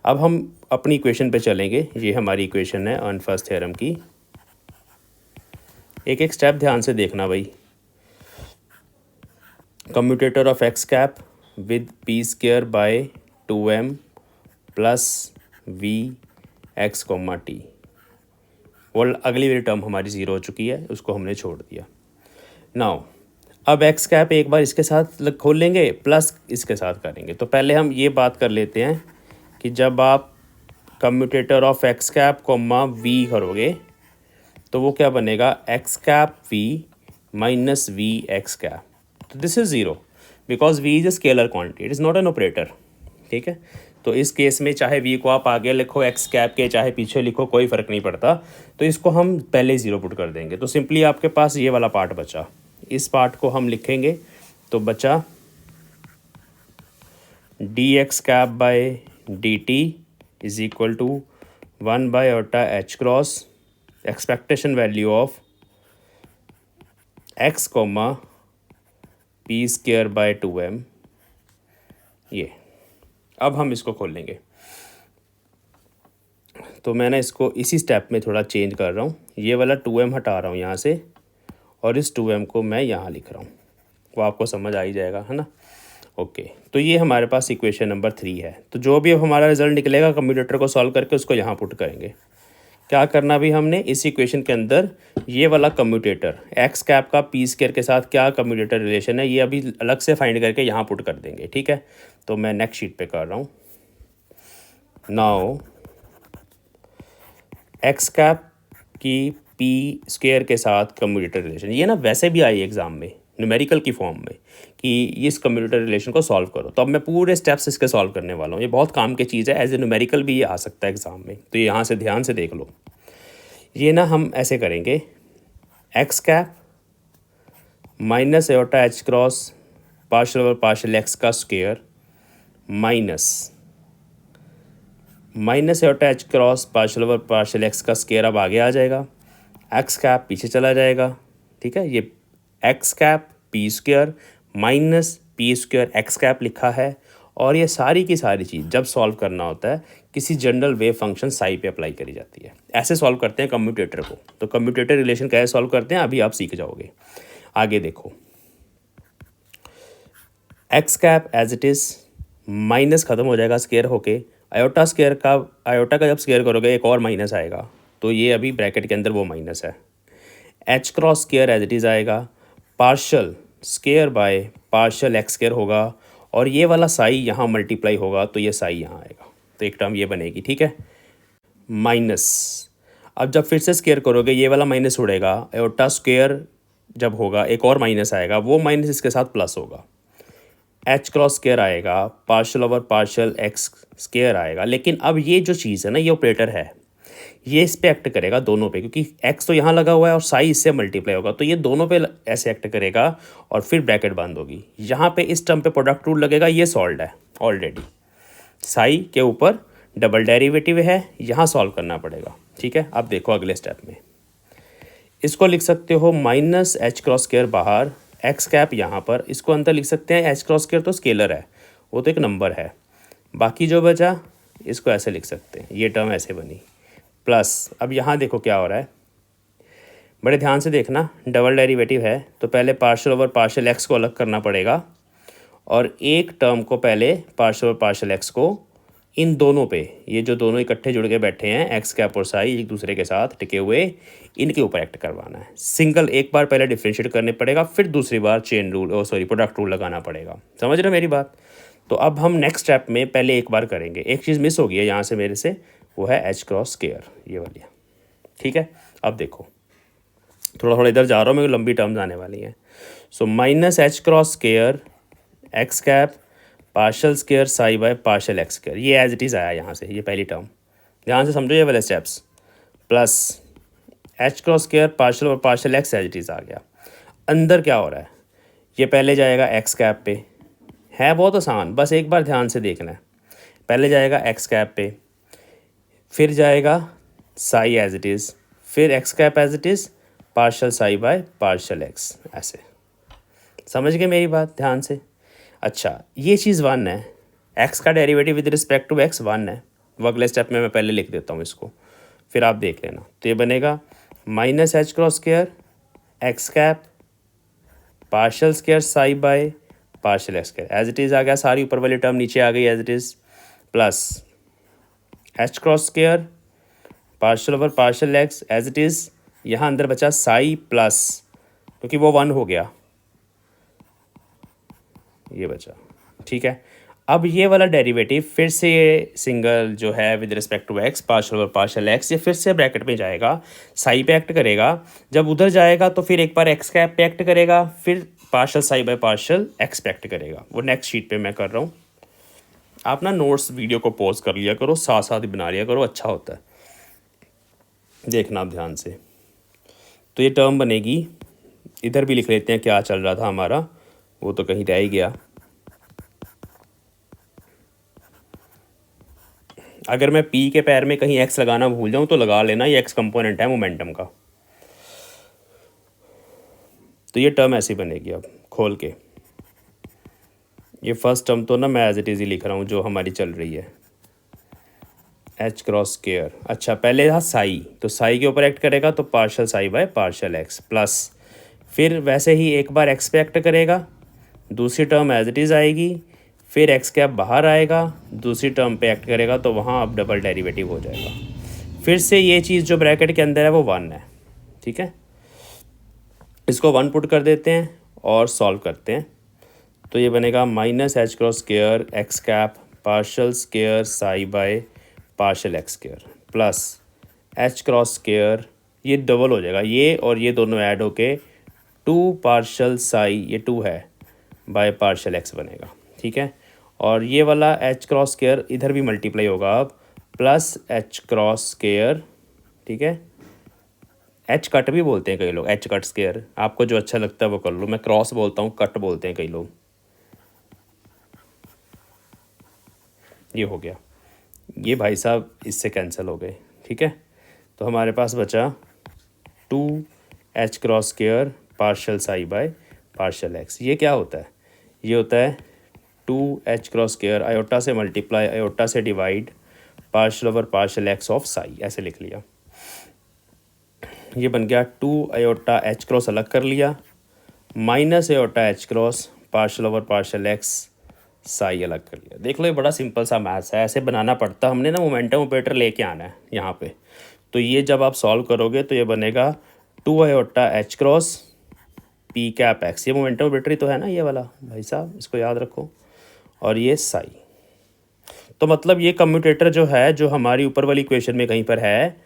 अब हम अपनी इक्वेशन पे चलेंगे। ये हमारी इक्वेशन है अर्नफर्स्ट थ्योरम की। एक एक स्टेप ध्यान से देखना भाई। Commutator of X cap with P square by 2m plus V X comma T. वो अगली वाली टर्म हमारी ज़ीरो हो चुकी है, उसको हमने छोड़ दिया। नाउ अब एक्स कैप एक बार इसके साथ खोल लेंगे, प्लस इसके साथ करेंगे। तो पहले हम ये बात कर लेते हैं कि जब आप commutator of X cap comma V करोगे तो वो क्या बनेगा, X cap we minus V X cap. तो this is zero because V is a scalar quantity, it is not an operator. ठीक है, तो इस केस में चाहे वी को आप आगे लिखो एक्स कैप के, चाहे पीछे लिखो, कोई फ़र्क नहीं पड़ता। तो इसको हम पहले ही ज़ीरो पुट कर देंगे। तो सिंपली आपके पास ये वाला पार्ट बचा, इस पार्ट को हम लिखेंगे। तो बचा D X cap by D T is equal to 1/ओटा H cross expectation value of X comma P square by 2m। ये अब हम इसको खोल लेंगे। तो मैंने इसको इसी स्टेप में थोड़ा चेंज कर रहा हूँ, ये वाला 2m हटा रहा हूँ यहाँ से, और इस 2m को मैं यहाँ लिख रहा हूँ। वो आपको समझ आ ही जाएगा, है ना। ओके, तो ये हमारे पास इक्वेशन नंबर 3 है। तो जो भी अब हमारा रिजल्ट निकलेगा कम्यूटेटर को सॉल्व करके उसको यहाँ पुट करेंगे। क्या करना भी हमने इस इक्वेशन के अंदर ये वाला कम्यूटेटर एक्स कैप का पी स्क्वायर के साथ क्या कम्यूटेटर रिलेशन है ये अभी अलग से फाइंड करके यहाँ पुट कर देंगे, ठीक है। तो मैं नेक्स्ट शीट पे कर रहा हूँ। नाउ एक्स कैप की पी स्क्वायर के साथ कम्यूटेटर रिलेशन, ये ना वैसे भी आई एग्जाम में न्यूमेरिकल की फॉर्म में कि इस कम्यूटेटर रिलेशन को सॉल्व करो। तो अब मैं पूरे स्टेप्स इसके सॉल्व करने वाला हूँ। ये बहुत काम की चीज़ है, एज ए न्यूमेरिकल भी ये आ सकता है एग्जाम में। तो यहाँ से ध्यान से देख लो। ये ना हम ऐसे करेंगे, X cap minus iota H cross partial over partial X का square minus iota H cross partial over partial X का स्क्वायर अब आगे आ जाएगा, एक्स कैप पीछे चला जाएगा, ठीक है। ये x cap P square minus P square X cap लिखा है। और ये सारी की सारी चीज़ जब सॉल्व करना होता है किसी जनरल वेव फंक्शन साई पे अप्लाई करी जाती है। ऐसे सॉल्व करते हैं कम्यूटेटर को। तो कम्यूटेटर रिलेशन कैसे सॉल्व करते हैं अभी आप सीख जाओगे। आगे देखो, X cap as it is minus ख़त्म हो जाएगा स्क्वायर होके, आयोटा का जब स्क्वायर करोगे एक और माइनस आएगा, तो ये अभी ब्रैकेट के अंदर वो माइनस है। H cross square as it is आएगा, partial square by partial X square होगा, और ये वाला साई यहाँ मल्टीप्लाई होगा तो ये साई यहाँ आएगा। तो एक टर्म ये बनेगी, ठीक है। माइनस, अब जब फिर से स्क्वायर करोगे ये वाला माइनस उड़ेगा, आयोटा स्क्वायर जब होगा एक और माइनस आएगा, वो माइनस इसके साथ प्लस होगा। एच क्रॉस स्क्वायर आएगा, partial over partial X square आएगा। लेकिन अब ये जो चीज़ है ना, ये ऑपरेटर है, ये इस पे एक्ट करेगा दोनों पे, क्योंकि एक्स तो यहाँ लगा हुआ है और साई इससे मल्टीप्लाई होगा, तो ये दोनों पे ऐसे एक्ट करेगा और फिर ब्रैकेट बंद होगी। यहाँ पे इस टर्म पे प्रोडक्ट रूल लगेगा, ये सॉल्व है ऑलरेडी। साई के ऊपर डबल डेरिवेटिव है, यहाँ सॉल्व करना पड़ेगा, ठीक है। अब देखो अगले स्टेप में, इसको लिख सकते हो माइनस एच क्रॉस स्क्वायर बाहर, एक्स कैप यहाँ पर, इसको अंदर लिख सकते हैं। एच क्रॉस स्क्वायर तो स्केलर है, वो तो एक नंबर है। बाकी जो बचा इसको ऐसे लिख सकते हैं, ये टर्म ऐसे बनी, प्लस अब यहाँ देखो क्या हो रहा है, बड़े ध्यान से देखना। डबल डेरिवेटिव है तो पहले पार्शियल ओवर पार्शियल एक्स को अलग करना पड़ेगा, और एक टर्म को पहले पार्शियल ओवर पार्शियल एक्स को इन दोनों पे, ये जो दोनों इकट्ठे जुड़ के बैठे हैं एक्स कैप और साई एक दूसरे के साथ टिके हुए, इनके ऊपर एक्ट करवाना है। सिंगल एक बार पहले डिफ्रेंशिएट करने पड़ेगा, फिर दूसरी बार चेन रूल प्रोडक्ट रूल लगाना पड़ेगा। समझ रहे हो मेरी बात? तो अब हम नेक्स्ट स्टेप में पहले एक बार करेंगे। एक चीज़ मिस हो गई है यहाँ से मेरे से, वो है एच क्रॉस स्क्वायर, ये वाली, ठीक है। अब देखो थोड़ा थोड़ा इधर जा रहा हूँ, मेरे लंबी टर्म्स आने वाली हैं। So minus H cross square X cap partial square psi by partial X square, ये एज इट इज़ आया यहाँ से, ये पहली टर्म ध्यान से समझो ये वाले steps, plus H cross square partial और partial X as it is आ गया। अंदर क्या हो रहा है, ये पहले जाएगा एक्स कैप पे, है बहुत आसान, बस एक बार ध्यान से देखना है। पहले जाएगा एक्स कैप पे, फिर जाएगा साई एज इट इज़, फिर X cap as it is, partial psi by partial X, ऐसे। समझ गए मेरी बात ध्यान से? अच्छा, ये चीज़ वन है, एक्स का derivative with respect to X one है। वो अगले स्टेप में मैं पहले लिख देता हूँ इसको, फिर आप देख लेना। तो ये बनेगा minus H cross square X cap partial square psi by partial X square as it is आ गया, सारी ऊपर वाली टर्म नीचे आ गई as it is, plus H cross square partial over partial X as it is, यहाँ अंदर बचा साई प्लस, क्योंकि वो वन हो गया, ये बचा, ठीक है। अब ये वाला डेरिवेटिव फिर से ये सिंगल जो है with respect to x partial और पार्शियल एक्स, ये फिर से ब्रैकेट में जाएगा, साई पे एक्ट करेगा। जब उधर जाएगा तो फिर एक बार एक्स कैप पे एक्ट करेगा, फिर partial psi by partial x पे एक्ट करेगा। वो नेक्स्ट शीट पे मैं कर रहा हूँ। आप ना नोट्स वीडियो को पॉज कर लिया करो, साथ साथ ही बना लिया करो, अच्छा होता है, देखना आप ध्यान से। तो ये टर्म बनेगी, इधर भी लिख लेते हैं क्या चल रहा था हमारा, वो तो कहीं रह ही गया। अगर मैं पी के पैर में कहीं एक्स लगाना भूल जाऊं तो लगा लेना, ये एक्स कंपोनेंट है मोमेंटम का। तो ये टर्म ऐसी बनेगी, अब खोल के ये फर्स्ट टर्म तो ना मैं एज इट इज़ ही लिख रहा हूँ जो हमारी चल रही है, एच क्रॉस स्क्वायर। अच्छा, पहले था साई, तो साई के ऊपर एक्ट करेगा तो partial psi by partial x, plus फिर वैसे ही एक बार एक्स पे एक्ट करेगा, दूसरी टर्म एज इट इज़ आएगी, फिर एक्स कैप बाहर आएगा, दूसरी टर्म पे एक्ट करेगा तो वहाँ अब डबल डेरिवेटिव हो जाएगा, फिर से ये चीज़ जो ब्रैकेट के अंदर है वो 1 है, ठीक है। इसको 1 पुट कर देते हैं और सॉल्व करते हैं, तो ये बनेगा minus H cross square X cap partial square psi by partial X square plus H cross square, ये डबल हो जाएगा, ये और ये दोनों ऐड होके 2 पार्शल साई, ये 2 है, बाय पार्शल एक्स बनेगा, ठीक है। और ये वाला एच क्रॉस स्क्वायर इधर भी मल्टीप्लाई होगा अब, प्लस एच क्रॉस स्क्वायर, ठीक है। एच कट भी बोलते हैं कई लोग, एच कट स्क्वायर, आपको जो अच्छा लगता है वो कर लो, मैं क्रॉस बोलता हूँ, कट बोलते हैं कई लोग। ये हो गया, ये भाई साहब इससे कैंसिल हो गए, ठीक है। तो हमारे पास बचा 2 H cross square partial psi by partial x. ये क्या होता है, ये होता है 2 एच क्रॉस स्क्वायर आयोटा से मल्टीप्लाई आयोटा से divide partial over partial x of Sai, ऐसे लिख लिया। ये बन गया 2 आयोटा एच क्रॉस अलग कर लिया, minus iota H cross partial over partial x Sai अलग कर लिया। देख लो ये बड़ा सिंपल सा मैथ्स है, ऐसे बनाना पड़ता, हमने ना मोमेंटम ऑपरेटर लेके आना है यहाँ पे। तो ये जब आप सॉल्व करोगे तो ये बनेगा 2 iota H cross P cap x, ये मोमेंटम ऑपरेटर ही तो है ना ये वाला भाई साहब, इसको याद रखो, और ये साई। तो मतलब ये कम्यूटेटर जो है, जो हमारी ऊपर वाली इक्वेशन में कहीं पर है,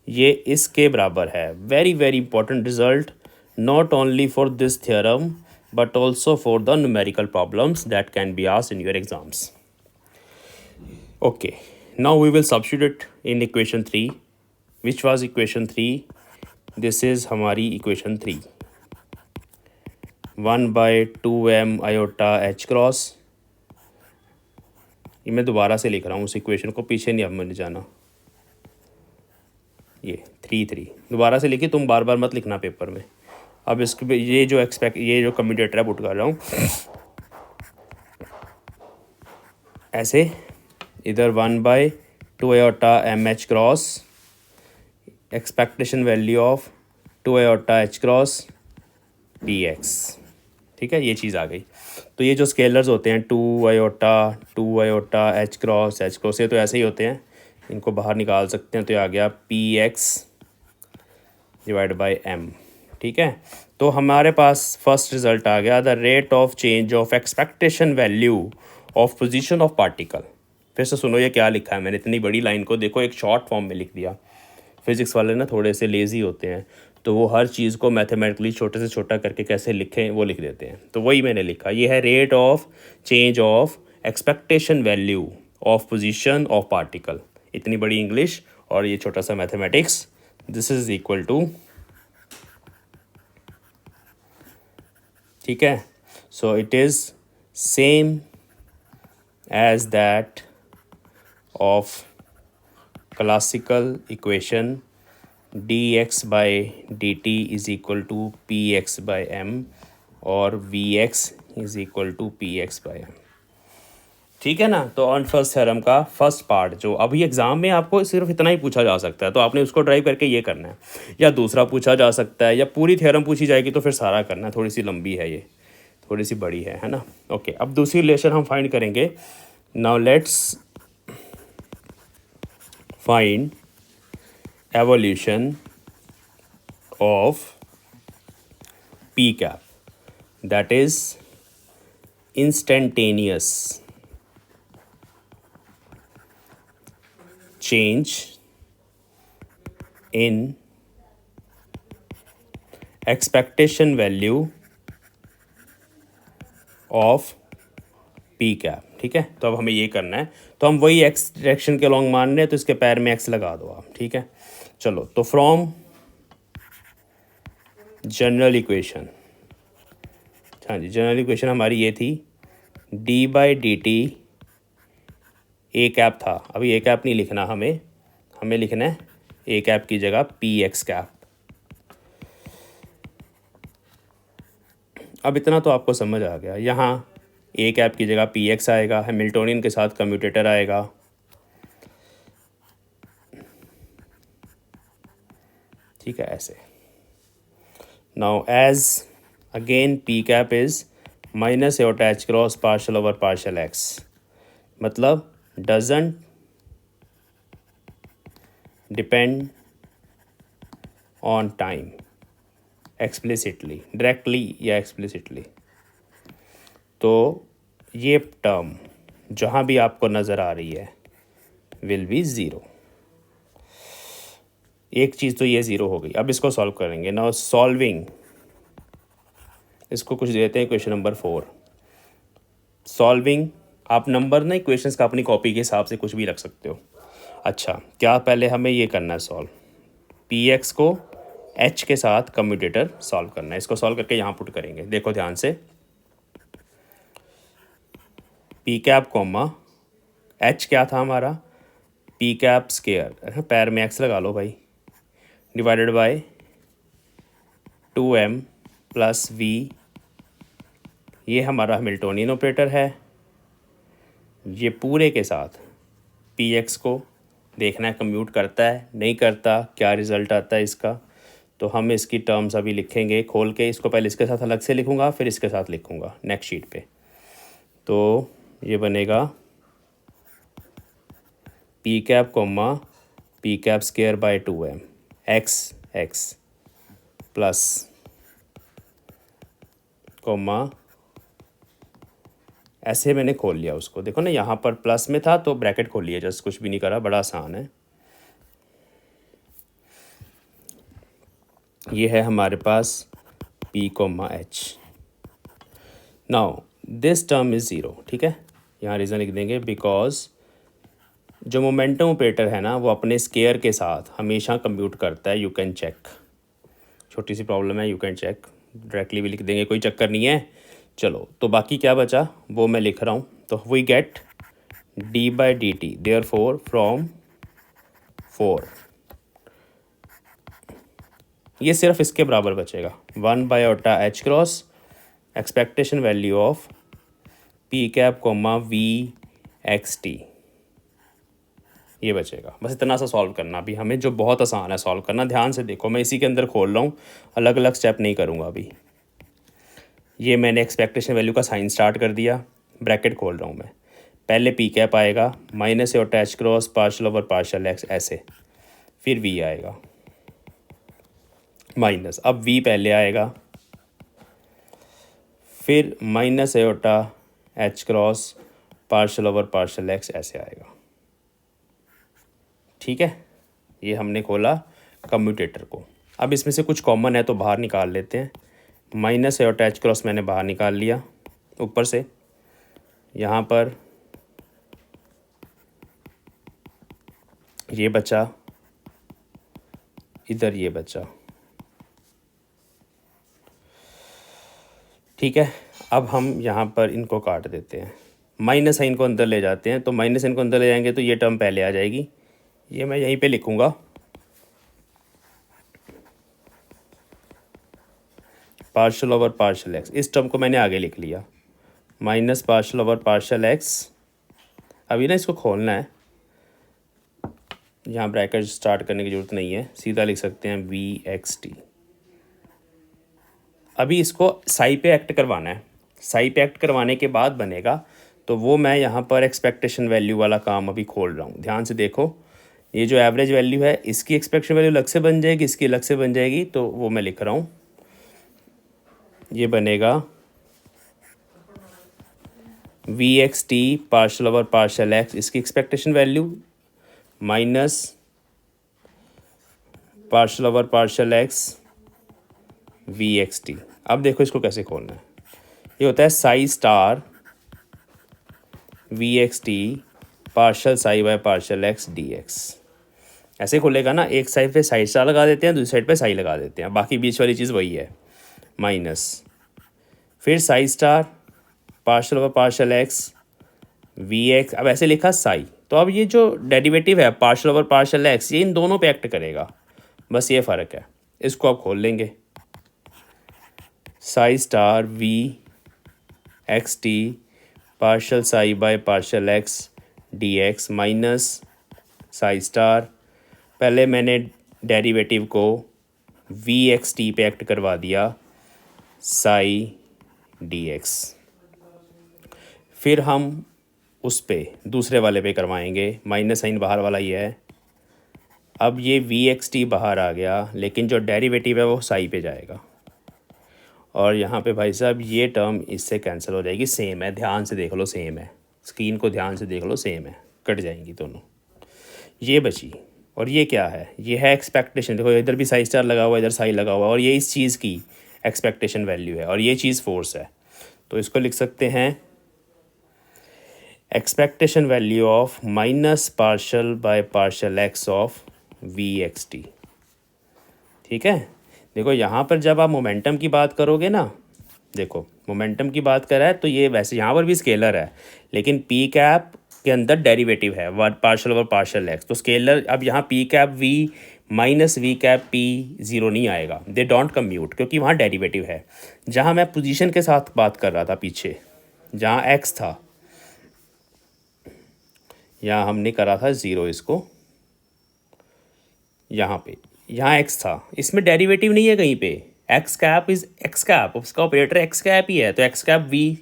ये इसके बराबर है। Very very important result, not only for this theorem but also for the numerical problems that can be asked in your exams. Okay, now we will substitute in equation 3. Which was equation 3? This is हमारी equation 3, 1 by 2m iota h cross। ये मैं दोबारा से लिख रहा हूँ उस equation को, पीछे नहीं अब मैंने जाना। ये 3 दोबारा से लिखी, तुम बार बार मत लिखना पेपर में। अब इसके ये जो कम्यूटेटर है पुट कर रहा हूँ ऐसे, इधर 1 by 2 iota m h cross, expectation value of 2 iota H cross p x, ठीक है। ये चीज़ आ गई। तो ये जो स्केलर्स होते हैं 2 आयोटा एच क्रॉस, ये तो ऐसे ही होते हैं, इनको बाहर निकाल सकते हैं, तो ये आ गया p x divide by M, ठीक है। तो हमारे पास फर्स्ट रिजल्ट आ गया, the rate of change of expectation value of position of particle. फिर से सुनो ये क्या लिखा है मैंने, इतनी बड़ी लाइन को देखो एक शॉर्ट फॉर्म में लिख दिया। फिजिक्स वाले ना थोड़े से लेज़ी होते हैं, तो वो हर चीज़ को मैथमेटिकली छोटे से छोटा करके कैसे लिखें वो लिख देते हैं, तो वही मैंने लिखा। ये है rate of change of expectation value of position of particle, इतनी बड़ी इंग्लिश और ये छोटा सा mathematics. This is equal to, ठीक है, so it is same as that of classical equation dx by D T is equal to P X by M और V X is equal to P X by M, ठीक है ना। तो Ehrenfest theorem का first part जो अभी exam में आपको सिर्फ इतना ही पूछा जा सकता है, तो आपने उसको ड्राइव करके ये करना है, या दूसरा पूछा जा सकता है, या पूरी थ्योरम पूछी जाएगी तो फिर सारा करना है। थोड़ी सी लंबी है ये, थोड़ी सी बड़ी है ना। ओके, अब दूसरी रिलेशन हम फाइंड करेंगे। Now let's find evolution of p cap, that is instantaneous change in expectation value of P cap, ठीक है। तो अब हमें ये करना है, तो हम वही एक्स डायरेक्शन के लॉन्ग मान रहे हैं, तो इसके पैर में एक्स लगा दो आप, ठीक है। चलो, तो फ्रॉम जनरल इक्वेशन, हाँ जी, जनरल इक्वेशन हमारी ये थी, D by D T A cap था, अभी ए कैप नहीं लिखना हमें लिखना है ए कैप की जगह पी एक्स कैप। अब इतना तो आपको समझ आ गया, यहाँ ए कैप की जगह पी एक्स आएगा, हैमिल्टोनियन के साथ कम्यूटेटर आएगा, ठीक है, ऐसे। Now as again P cap is minus iota H cross partial over partial X, मतलब doesn't depend on time explicitly, directly या एक्सप्लिसिटली। तो ये टर्म जहाँ भी आपको नज़र आ रही है विल बी ज़ीरो। एक चीज़ तो ये ज़ीरो हो गई। अब इसको सॉल्व करेंगे। नाउ सॉल्विंग, इसको कुछ देते हैं क्वेश्चन नंबर 4। सॉल्विंग, आप नंबर नहीं क्वेश्चंस का अपनी कॉपी के हिसाब से कुछ भी रख सकते हो। अच्छा, क्या पहले हमें ये करना है सॉल्व, पी एक्स को एच के साथ कम्यूटेटर सॉल्व करना है। इसको सॉल्व करके यहाँ पुट करेंगे। देखो ध्यान से, पी कैप कॉमा एच क्या था हमारा, पी कैप स्केयर, पैर में एक्स लगा लो भाई, divided by 2m plus we, ये हमारा हैमिल्टोनियन ऑपरेटर है। ये पूरे के साथ पी एक्स को देखना है कम्यूट करता है नहीं करता, क्या रिज़ल्ट आता है इसका। तो हम इसकी टर्म्स अभी लिखेंगे खोल के। इसको पहले इसके साथ अलग से लिखूंगा, फिर इसके साथ लिखूंगा नेक्स्ट शीट पे। तो ये बनेगा p cap comma p cap square by 2m x x plus comma, ऐसे मैंने खोल लिया उसको। देखो ना, यहाँ पर प्लस में था तो ब्रैकेट खोल लिया, जस्ट कुछ भी नहीं करा, बड़ा आसान है। ये है हमारे पास p comma h. Now this term is zero, ठीक है। यहाँ रीज़न लिख देंगे बिकॉज जो मोमेंटम ऑपरेटर है ना वो अपने स्केयर के साथ हमेशा कंप्यूट करता है। यू कैन चेक, छोटी सी प्रॉब्लम है, यू कैन चेक, डायरेक्टली भी लिख देंगे, कोई चक्कर नहीं है। चलो, तो बाकी क्या बचा वो मैं लिख रहा हूँ। तो we get d by D t therefore from 4, ये सिर्फ इसके बराबर बचेगा 1 by iota h cross expectation value of p cap comma v x t, ये बचेगा। बस इतना सा सॉल्व करना अभी हमें, जो बहुत आसान है सॉल्व करना। ध्यान से देखो, मैं इसी के अंदर खोल रहा हूँ, अलग अलग स्टेप नहीं करूँगा अभी। ये मैंने एक्सपेक्टेशन वैल्यू का साइन स्टार्ट कर दिया, ब्रैकेट खोल रहा हूँ मैं। पहले पी कैप आएगा, माइनस और attach cross partial over partial x ऐसे, फिर वी आएगा माइनस, अब वी पहले आएगा, फिर minus eta H cross partial over partial x ऐसे आएगा। ठीक है, ये हमने खोला कम्यूटेटर को। अब इसमें से कुछ कॉमन है तो बाहर निकाल लेते हैं। माइनस एटा एच क्रॉस मैंने बाहर निकाल लिया ऊपर से, यहाँ पर ये बचा, इधर ये बचा। ठीक है, अब हम यहाँ पर इनको काट देते हैं, माइनस साइन को अंदर ले जाते हैं। तो माइनस साइन को अंदर ले जाएंगे तो ये टर्म पहले आ जाएगी, ये मैं यहीं पे लिखूँगा। पार्शल ओवर पार्शल एक्स, इस टर्म को मैंने आगे लिख लिया, minus partial over partial x. अभी ना इसको खोलना है, यहाँ ब्रैकेट स्टार्ट करने की ज़रूरत नहीं है, सीधा लिख सकते हैं वी एक्स टी। अभी इसको साई पे एक्ट करवाना है, साई पे एक्ट करवाने के बाद बनेगा। तो वो मैं यहाँ पर एक्सपेक्टेशन वैल्यू वाला काम अभी खोल रहा हूँ। ध्यान से देखो, ये जो एवरेज वैल्यू है इसकी एक्सपेक्टेशन वैल्यू अलग से बन जाएगी, इसकी अलग से बन जाएगी, तो वो मैं लिख रहा हूँ। ये बनेगा V x T partial over partial X, इसकी expectation value minus partial over partial x we x T. अब देखो इसको कैसे खोलना है, ये होता है psi star we x T partial psi by partial x D X. ऐसे खोलेगा ना, एक साइड पे साई स्टार लगा देते हैं, दूसरी साइड पे साई लगा देते हैं, बाकी बीच वाली चीज़ वही है, माइनस, फिर psi star partial over partial x we x. अब ऐसे लिखा साई, तो अब ये जो डेरिवेटिव है पार्शल ओवर पार्शल एक्स, ये इन दोनों पे एक्ट करेगा, बस ये फ़र्क है। इसको आप खोल लेंगे, psi star we x T partial psi by partial x D x minus psi star, पहले मैंने डेरिवेटिव को वी एक्स टी पे एक्ट करवा दिया, साई डी एक्स, फिर हम उस पे दूसरे वाले पे करवाएंगे, माइनस साइन बाहर वाला ये है। अब ये वी एक्स टी बाहर आ गया, लेकिन जो डेरिवेटिव है वो साई पे जाएगा, और यहाँ पे भाई साहब ये टर्म इससे कैंसिल हो जाएगी, सेम है, ध्यान से देख लो सेम है, स्क्रीन को ध्यान से देख लो सेम है, कट जाएंगी दोनों, ये बची। और ये क्या है, ये है एक्सपेक्टेशन, देखो इधर भी साई स्टार लगा हुआ है, इधर साई लगा हुआ है, और ये इस चीज़ की एक्सपेक्टेशन वैल्यू है, और ये चीज़ फोर्स है। तो इसको लिख सकते हैं expectation value of minus partial by partial x of v x t. ठीक है, देखो यहाँ पर जब आप मोमेंटम की बात करोगे ना, देखो मोमेंटम की बात कर रहा है तो ये वैसे यहाँ पर भी स्केलर है, लेकिन पी कैप के अंदर डेरिवेटिव है one partial over partial x, तो स्केलर अब यहाँ p cap we minus v cap p zero नहीं आएगा, दे डोंट कम्यूट, क्योंकि वहाँ डेरिवेटिव है। जहाँ मैं पोजीशन के साथ बात कर रहा था पीछे, जहाँ एक्स था, यहाँ हमने करा था ज़ीरो, इसको यहाँ पे, यहाँ एक्स था, इसमें डेरिवेटिव नहीं है कहीं पे, x cap is x cap, उसका ऑपरेटर एक्स कैप ही है, तो एक्स कैप वी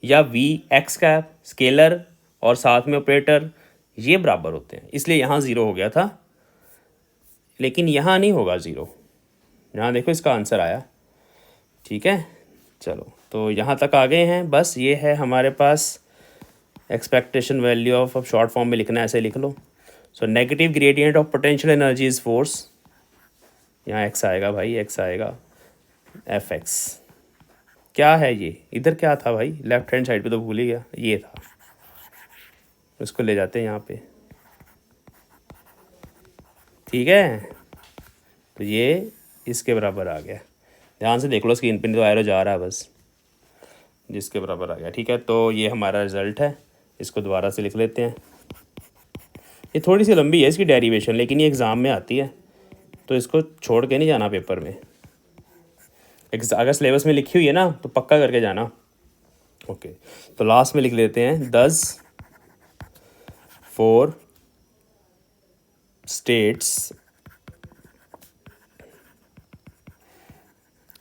या वी एक्स कैप स्केलर और साथ में ऑपरेटर ये बराबर होते हैं, इसलिए यहाँ ज़ीरो हो गया था, लेकिन यहाँ नहीं होगा ज़ीरो, यहाँ देखो इसका आंसर आया। ठीक है, चलो तो यहाँ तक आ गए हैं, बस ये है हमारे पास एक्सपेक्टेशन वैल्यू ऑफ, अब शॉर्ट फॉर्म में लिखना है, ऐसे लिख लो। So negative gradient of potential energy is force, यहाँ एक्स आएगा भाई, एक्स आएगा एफ एक्स, क्या है ये, इधर क्या था भाई, लेफ्ट हैंड साइड पे तो भूल ही गया, ये था, उसको ले जाते हैं यहाँ पे। ठीक है, तो ये इसके बराबर आ गया, ध्यान से देख लो स्क्रीन पे, तो एरो जा रहा है बस, जिसके बराबर आ गया। ठीक है, तो ये हमारा रिज़ल्ट है, इसको दोबारा से लिख लेते हैं। ये थोड़ी सी लंबी है इसकी डेरिवेशन, लेकिन ये एग्ज़ाम में आती है, तो इसको छोड़ के नहीं जाना पेपर में, अगर सिलेबस में लिखी हुई है ना तो पक्का करके जाना। ओके, तो लास्ट में लिख लेते हैं 10 4 states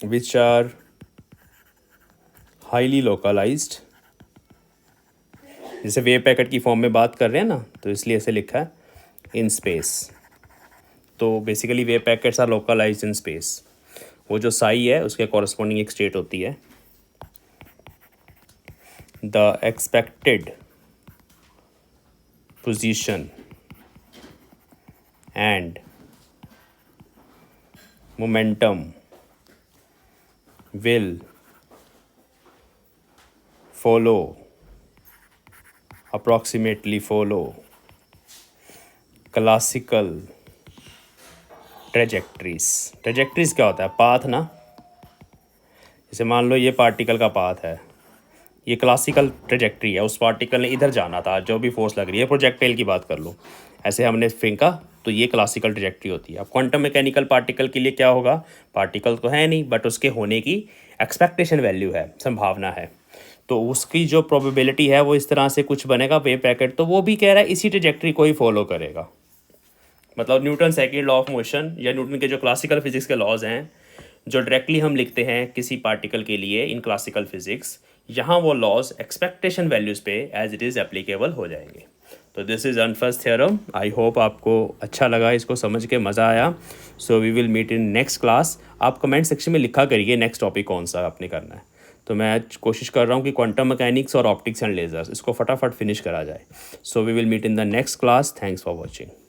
which are highly localized, जैसे वेव पैकेट की फॉर्म में बात कर रहे हैं ना, तो इसलिए ऐसे लिखा है इन स्पेस। तो basically wave packets are localised in space, वो जो साई है उसके कॉरस्पॉन्डिंग एक स्टेट होती है। The expected position and momentum will approximately follow classical trajectories। Trajectories क्या होता है, पाथ ना, जैसे मान लो ये पार्टिकल का पाथ है, ये क्लासिकल ट्रेजेक्ट्री है, उस पार्टिकल ने इधर जाना था, जो भी फोर्स लग रही है, प्रोजेक्टाइल की बात कर लो, ऐसे हमने फेंका तो ये क्लासिकल ट्रेजेक्ट्री होती है। अब क्वांटम मैकेनिकल पार्टिकल के लिए क्या होगा, पार्टिकल तो है नहीं, बट उसके होने की एक्सपेक्टेशन वैल्यू है, संभावना है, तो उसकी जो प्रोबेबिलिटी है वो इस तरह से कुछ बनेगा वेव पैकेट, तो वो भी कह रहा है इसी ट्रेजेक्ट्री को ही फॉलो करेगा। मतलब Newton second law of motion या न्यूटन के जो क्लासिकल फिजिक्स के लॉज हैं, जो डायरेक्टली हम लिखते हैं किसी पार्टिकल के लिए इन क्लासिकल फिजिक्स, यहाँ वो लॉज एक्सपेक्टेशन वैल्यूज़ पे एज इट इज़ एप्लीकेबल हो जाएंगे। तो this is Ehrenfest theorem. I hope आपको अच्छा लगा, इसको समझ के मज़ा आया। So we will meet in next class. आप कमेंट सेक्शन में लिखा करिए नेक्स्ट टॉपिक कौन सा आपने करना है। तो मैं कोशिश कर रहा हूँ कि क्वांटम मैकेनिक्स और ऑप्टिक्स एंड लेजर्स इसको फटाफट फिनिश करा जाए। So we will meet in the next class. Thanks for watching.